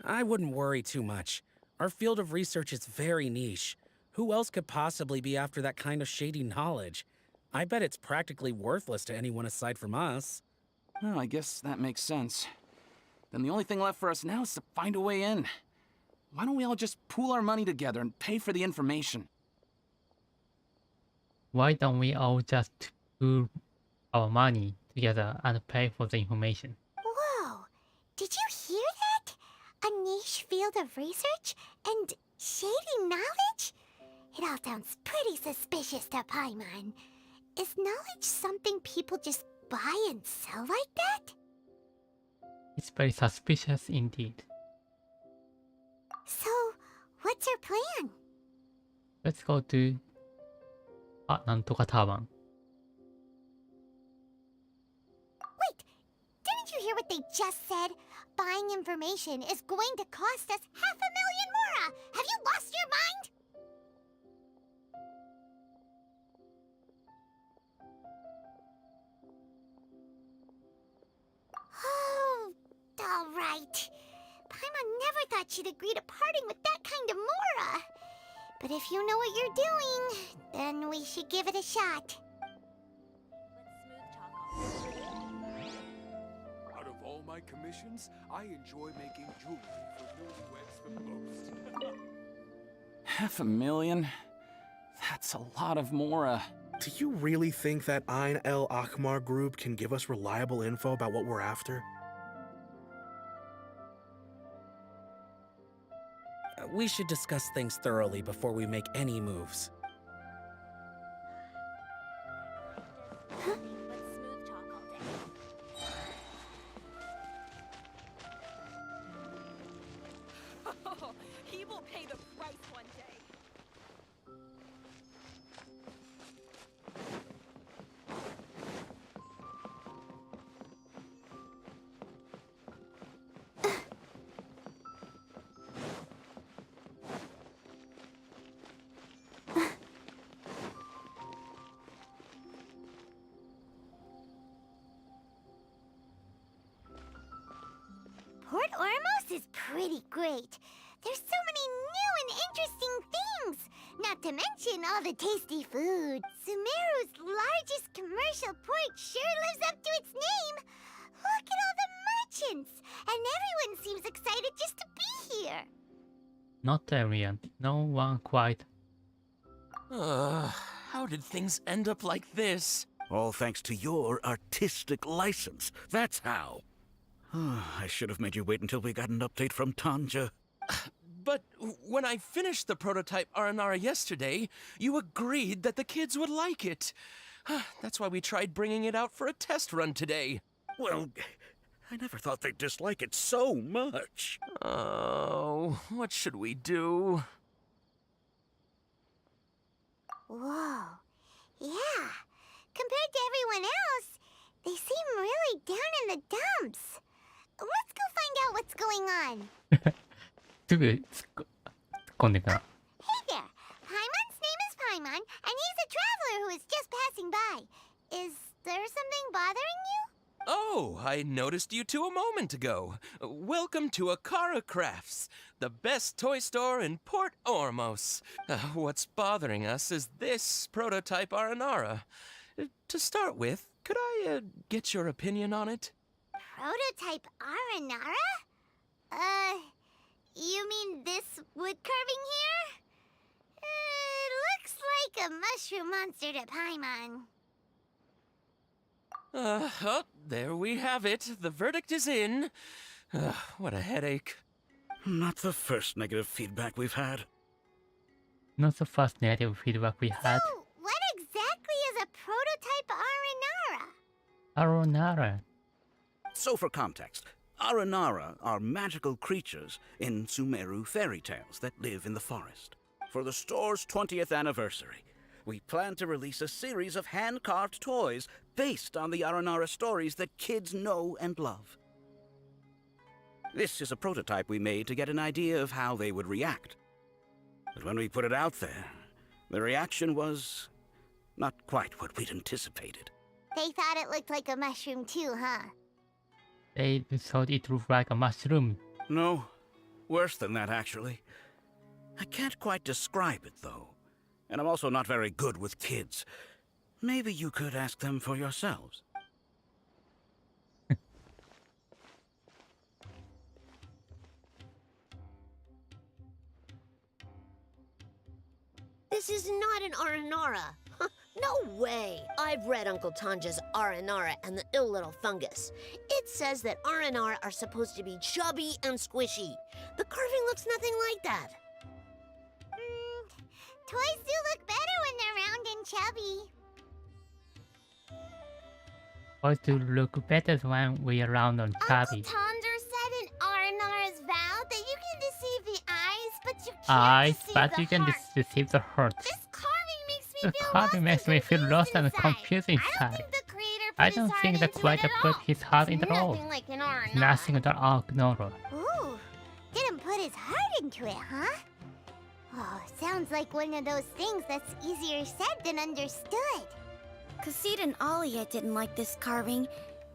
I wouldn't worry too much. Our field of research is very niche. Who else could possibly be after that kind of shady knowledge? I bet it's practically worthless to anyone aside from us. Oh, I guess that makes sense. Then the only thing left for us now is to find a way in. Why don't we all just pool our money together and pay for the information? Why don't we all just pool our money together and pay for the information? Whoa! Did you hear that? A niche field of research? And shady knowledge? It all sounds pretty suspicious to Paimon. Is knowledge something people just buy and sell like that? It's very suspicious indeed. So, what's your plan? Let's go to なんとかターバン。 Wait! Didn't you hear what they just said? Buying information is going to cost us 500,000 Mora! Have you lost your mind? Oh, all right. Paimon never thought she'd agree to parting with that kind of Mora. But if you know what you're doing, then we should give it a shot. Out of all my commissions, I enjoy making jewelry for newlyweds the most. 500,000? That's a lot of Mora. Do you really think that Ain El Akmar group can give us reliable info about what we're after? We should discuss things thoroughly before we make any moves. He will pay the price one day. Port Ormos is pretty great. There's so many new and interesting things. Not to mention all the tasty food. Sumeru's largest commercial port sure lives up to its name. Look at all the merchants. And everyone seems excited just to be here. Not everyone. No one quite. How did things end up like this? All thanks to your artistic license. That's how. I should have made you wait until we got an update from Tanja. But when I finished the prototype Aranara yesterday, you agreed that the kids would like it. That's why we tried bringing it out for a test run today. Well, I never thought they'd dislike it so much. Oh, what should we do? Whoa. Yeah. Compared to everyone else, they seem really down in the dumps. Let's go find out what's going on. すぐ突っ込んでいくな。 Hey there. Paimon's name is Paimon, and he's a traveler who is just passing by. Is there something bothering you? Oh, I noticed you two a moment ago. Welcome to Akara Crafts, the best toy store in Port Ormos. What's bothering us is this prototype Aranara. To start with, could I get your opinion on it? Prototype Aranara? You mean this wood carving here? It looks like a mushroom monster to Paimon. Oh, there we have it. The verdict is in. What a headache. Not the first negative feedback we've had. Not the first negative feedback we had. So, what exactly is a prototype Aranara? Aronara. So for context, Aranara are magical creatures in Sumeru fairy tales that live in the forest. For the store's 20th anniversary, we plan to release a series of hand-carved toys based on the Aranara stories that kids know and love. This is a prototype we made to get an idea of how they would react. But when we put it out there, the reaction was not quite what we'd anticipated. They thought it looked like a mushroom too, huh? They thought it looked like a mushroom. No, worse than that, actually. I can't quite describe it, though. And I'm also not very good with kids. Maybe you could ask them for yourselves. This is not an Aranara. No way! I've read Uncle Tanja's Aranara and the ill little fungus. It says that Aranara are supposed to be chubby and squishy. The carving looks nothing like that. Toys do look better when they're round and chubby. Supposed to look better when we are round on chubby. Uncle Tonder said in Aranara's vow that you can deceive the eyes, but you can't Eyes, deceive but the you can heart. deceive the heart. This carving makes me The feel carving makes me feel lost and confused inside. I don't think the creator put his heart into it all. Nothing like an Aranara. Nothing at all. Ooh, didn't put his heart into it, huh? Oh, sounds like one of those things that's easier said than understood. Kassid and Alia didn't like this carving,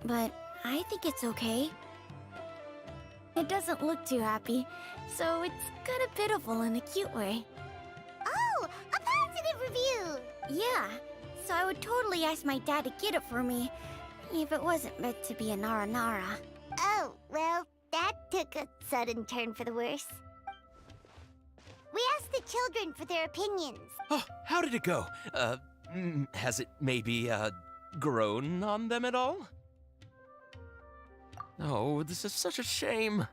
but I think it's okay. It doesn't look too happy, so it's kind of pitiful in a cute way. Oh, a positive review! Yeah, so I would totally ask my dad to get it for me, if it wasn't meant to be an Aranara. Oh, well, that took a sudden turn for the worse. We asked the children for their opinions. Oh, how did it go? Has it maybe, grown on them at all? Oh, this is such a shame.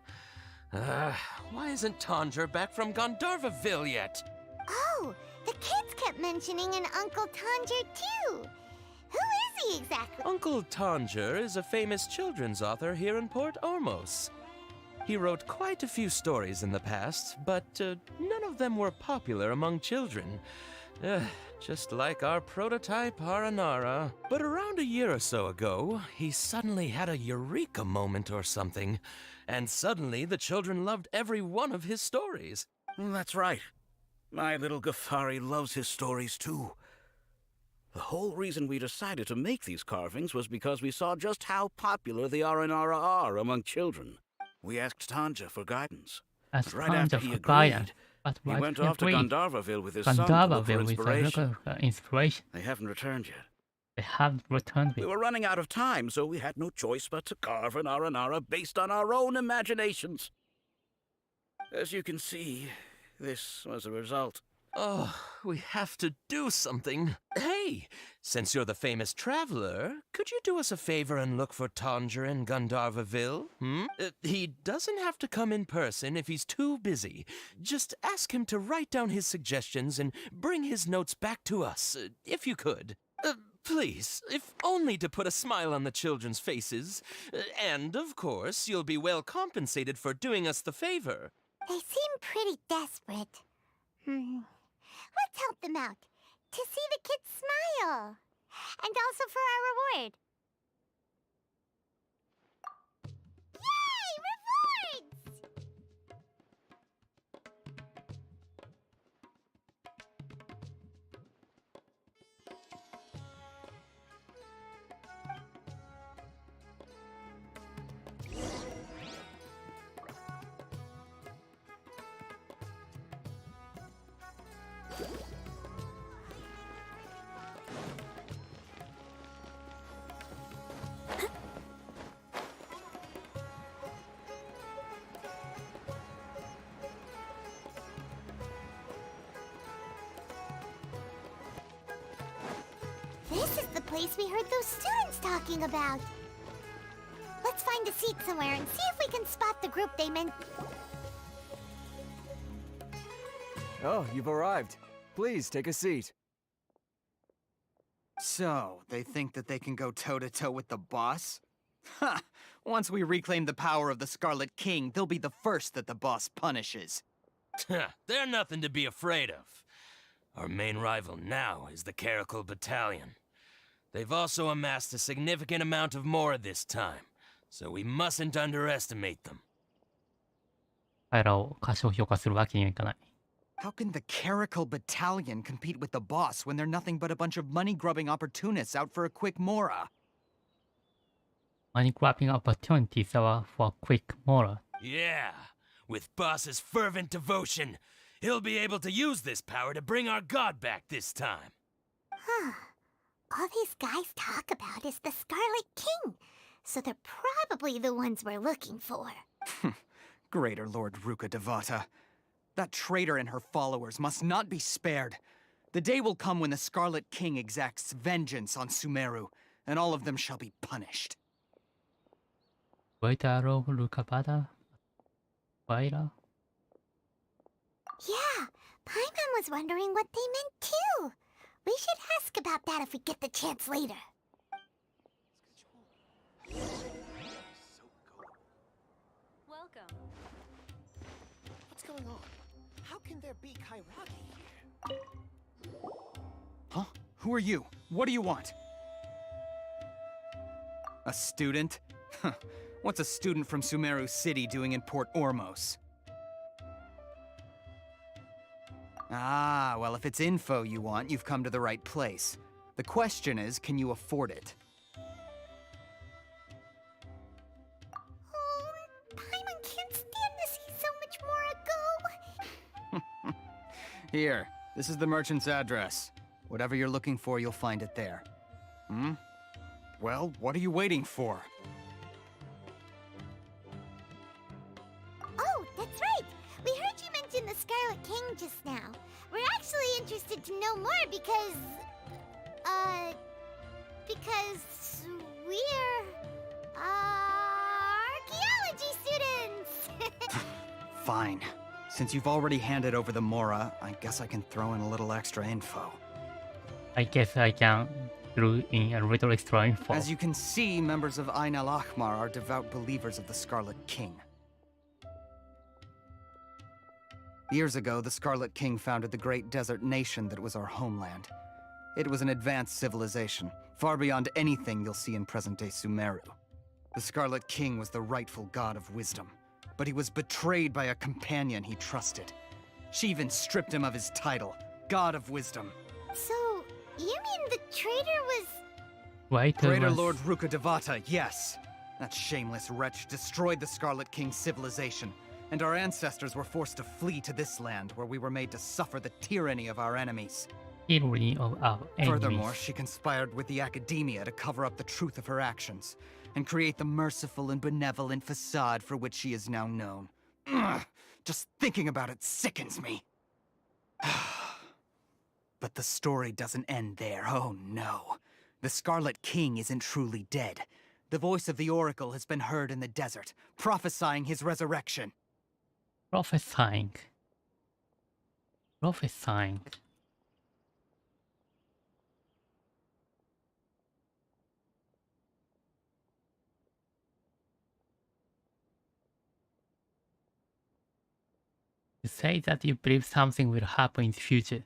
Why isn't Tondra back from Gandharvaville yet? Oh, the kids kept mentioning an Uncle Tanger too. Who is he exactly? Uncle Tanger is a famous children's author here in Port Ormos. He wrote quite a few stories in the past, but none of them were popular among children. Just like our prototype Aranara. But around a year or so ago, he suddenly had a eureka moment or something, and suddenly the children loved every one of his stories. That's right. My little Ghaffari loves his stories too. The whole reason we decided to make these carvings was because we saw just how popular the Aranara are among children. We asked Tanja for guidance. Asked Right Tanja after for he agreed, guidance, but he why went did he off to agree? Gandharvaville with his son to look for Gandharvaville with inspiration. inspiration. They haven't returned yet. They haven't returned We with. were running out of time, so we had no choice but to carve an Aranara based on our own imaginations. As you can see, this was the result. Oh, we have to do something. Hey, since you're the famous traveler, could you do us a favor and look for Tondra in Gandharvaville? He doesn't have to come in person if he's too busy. Just ask him to write down his suggestions and bring his notes back to us, if you could. Please, if only to put a smile on the children's faces. And, of course, you'll be well compensated for doing us the favor. They seem pretty desperate. Let's help them out. To see the kids smile. And also for our reward. Yay! Rewards! This is the place we heard those students talking about. Let's find a seat somewhere and see if we can spot the group they meant. Oh, you've arrived. Please take a seat. So, they think that they can go toe-to-toe with the boss? Ha! Once we reclaim the power of the Scarlet King, they'll be the first that the boss punishes. They're nothing to be afraid of. Our main rival now is the Caracal Battalion. They've also amassed a significant amount of more this time, so we mustn't underestimate them. 彼らを過小評価するわけにはいかない。 How can the Caracal Battalion compete with the boss when they're nothing but a bunch of money-grubbing opportunists out for a quick mora? Money grabbing opportunities are for quick moral. Yeah, with boss's fervent devotion, he'll be able to use this power to bring our god back this time. Huh. All these guys talk about is the Scarlet King. So they're probably the ones we're looking for. Greater Lord Ruka Devata. That traitor and her followers must not be spared. The day will come when the Scarlet King exacts vengeance on Sumeru, and all of them shall be punished. Waitaro, Lukabata, Waira. Yeah, Paimon was wondering what they meant too. We should ask about that if we get the chance later. Welcome. What's going on? How can there be Kairagi here? Huh? Who are you? What do you want? A student? Huh. What's a student from Sumeru City doing in Port Ormos? Ah, well, if it's info you want, you've come to the right place. The question is, can you afford it? Oh, Paimon can't stand to see so much more go. Here, this is the merchant's address. Whatever you're looking for, you'll find it there. Well, what are you waiting for? Oh, that's right. We heard you mention the Scarlet King just now. We're actually interested to know more because we're archaeology students. Fine. Since you've already handed over the Mora, I guess I can throw in a little extra info. I guess I can throw in a little extra info. As you can see, members of Ain al-Ahmar are devout believers of the Scarlet King. Years ago, the Scarlet King founded the great desert nation that was our homeland. It was an advanced civilization, far beyond anything you'll see in present-day Sumeru. The Scarlet King was the rightful god of wisdom, but he was betrayed by a companion he trusted. She even stripped him of his title, God of Wisdom. So, you mean the traitor was... Wait, Greater Lord Rukkhadevata, yes. That shameless wretch destroyed the Scarlet King's civilization, and our ancestors were forced to flee to this land where we were made to suffer the tyranny of our enemies. Tyranny of our enemies. Furthermore, she conspired with the Academia to cover up the truth of her actions, and create the merciful and benevolent facade for which she is now known. Ugh, just thinking about it sickens me. But the story doesn't end there, oh no. The Scarlet King isn't truly dead. The voice of the Oracle has been heard in the desert, prophesying his resurrection. Prophesying. Prophesying. You say that you believe something will happen in the future.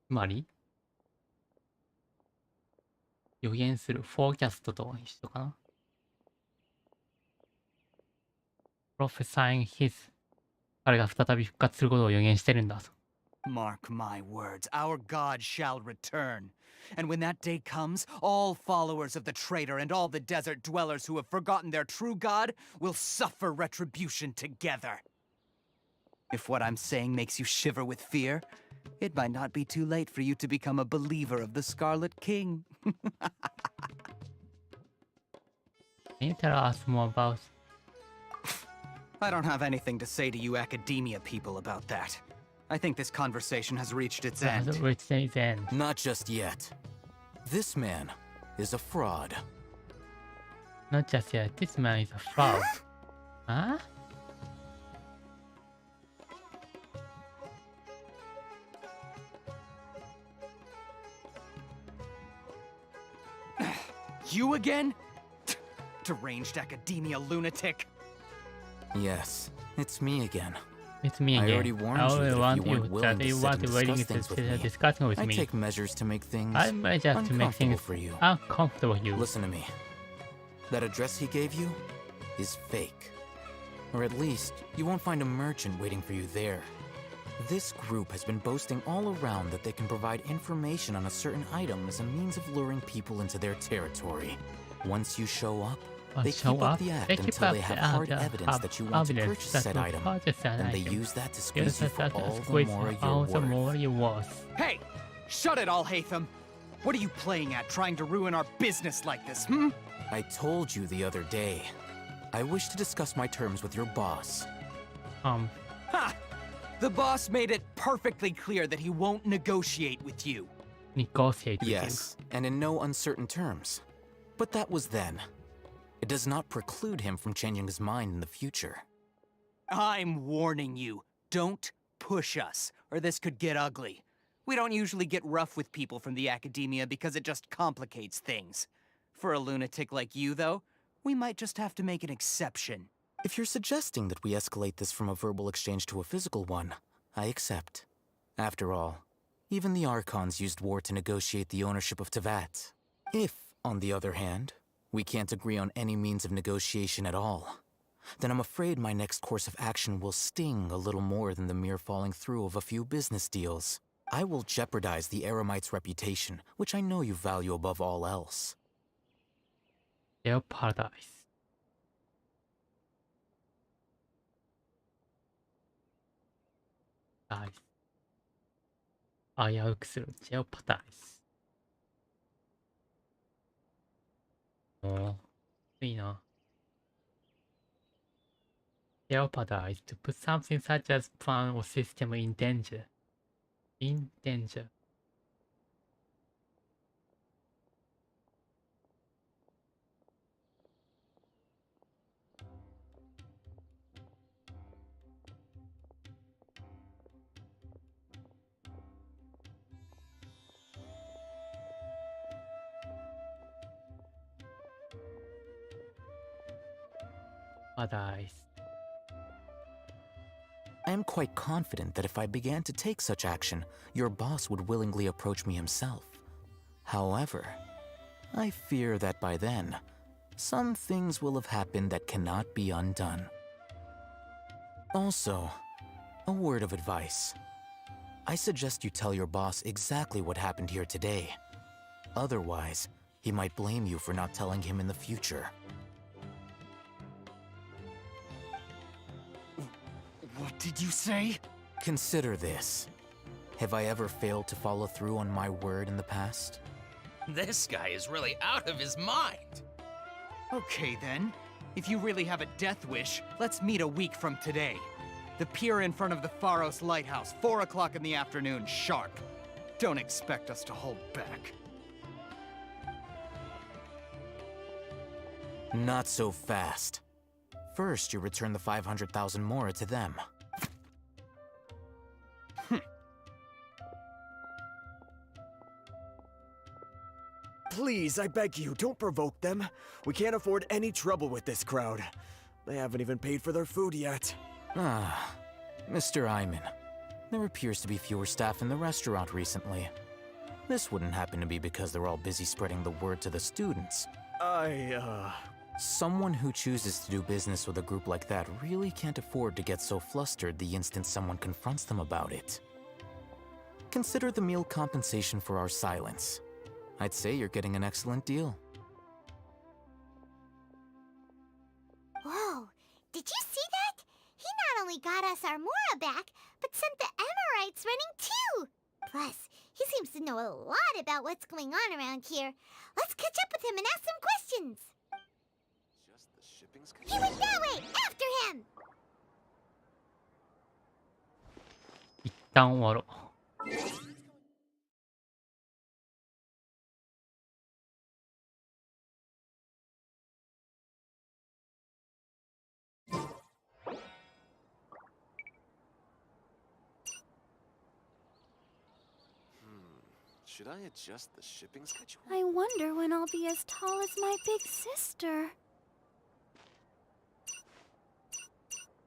つまり予言するフォーキャストと一緒かな。prophesying his 彼が再び復活することを予言してるんだと。Mark my words, our God shall return. And when that day comes, all followers of the traitor and all the desert dwellers who have forgotten their true God will suffer retribution together. If what I'm saying makes you shiver with fear, it might not be too late for you to become a believer of the Scarlet King. Can you tell us more about... I don't have anything to say to you Academia people about that. I think this conversation has reached its end. Not just yet. This man is a fraud. Not just yet. This man is a fraud. Huh? You again? Deranged Academia lunatic. Yes, it's me again. It's me again. I already warned you that if you weren't willing to sit and discuss things with me, I'd take measures to make things uncomfortable for you. Uncomfortable for you. Listen to me. That address he gave you is fake. Or at least, you won't find a merchant waiting for you there. This group has been boasting all around that they can provide information on a certain item as a means of luring people into their territory. Once you show up, they keep up the act until they have hard evidence that you want to purchase said item. Then they use that to squeeze you for all the more you're worth. Hey! Shut it, Al-Haytham! What are you playing at, trying to ruin our business like this, hmm? I told you the other day. I wish to discuss my terms with your boss. Ha! The boss made it perfectly clear that he won't negotiate with you. Negotiate with you? Yes, and in no uncertain terms. But that was then. It does not preclude him from changing his mind in the future. I'm warning you. Don't push us, or this could get ugly. We don't usually get rough with people from the Academia because it just complicates things. For a lunatic like you, though, we might just have to make an exception. If you're suggesting that we escalate this from a verbal exchange to a physical one, I accept. After all, even the Archons used war to negotiate the ownership of Teyvat. If, on the other hand, we can't agree on any means of negotiation at all, then I'm afraid my next course of action will sting a little more than the mere falling through of a few business deals. I will jeopardize the Eremite's reputation, which I know you value above all else. Jeopardize. 危うくする。ジェオパタイズ。おー、いいな。Jeopardize to put something such as plan or system in danger. In danger. Jeopardize. I am quite confident that if I began to take such action, your boss would willingly approach me himself. However, I fear that by then, some things will have happened that cannot be undone. Also, a word of advice. I suggest you tell your boss exactly what happened here today. Otherwise, he might blame you for not telling him in the future. What did you say? Consider this. Have I ever failed to follow through on my word in the past? This guy is really out of his mind. Okay then. If you really have a death wish, let's meet a week from today. The pier in front of the Pharos Lighthouse, 4 o'clock in the afternoon, sharp. Don't expect us to hold back. Not so fast. First, you return the 500,000 mora to them. Please, I beg you, don't provoke them. We can't afford any trouble with this crowd. They haven't even paid for their food yet. Ah, Mr. Iman. There appears to be fewer staff in the restaurant recently. This wouldn't happen to be because they're all busy spreading the word to the students. Someone who chooses to do business with a group like that really can't afford to get so flustered the instant someone confronts them about it. Consider the meal compensation for our silence. I'd say you're getting an excellent deal. Whoa, did you see that? He not only got us our Mora back, but sent the Emirites running too! Plus, he seems to know a lot about what's going on around here. Let's catch up with him and ask some questions. He went that way! After him! 一旦終わろう。Should I adjust the shipping schedule? I wonder when I'll be as tall as my big sister.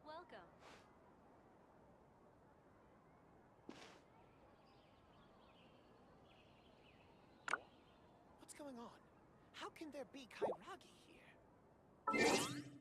Welcome. What's going on? How can there be Kairagi here?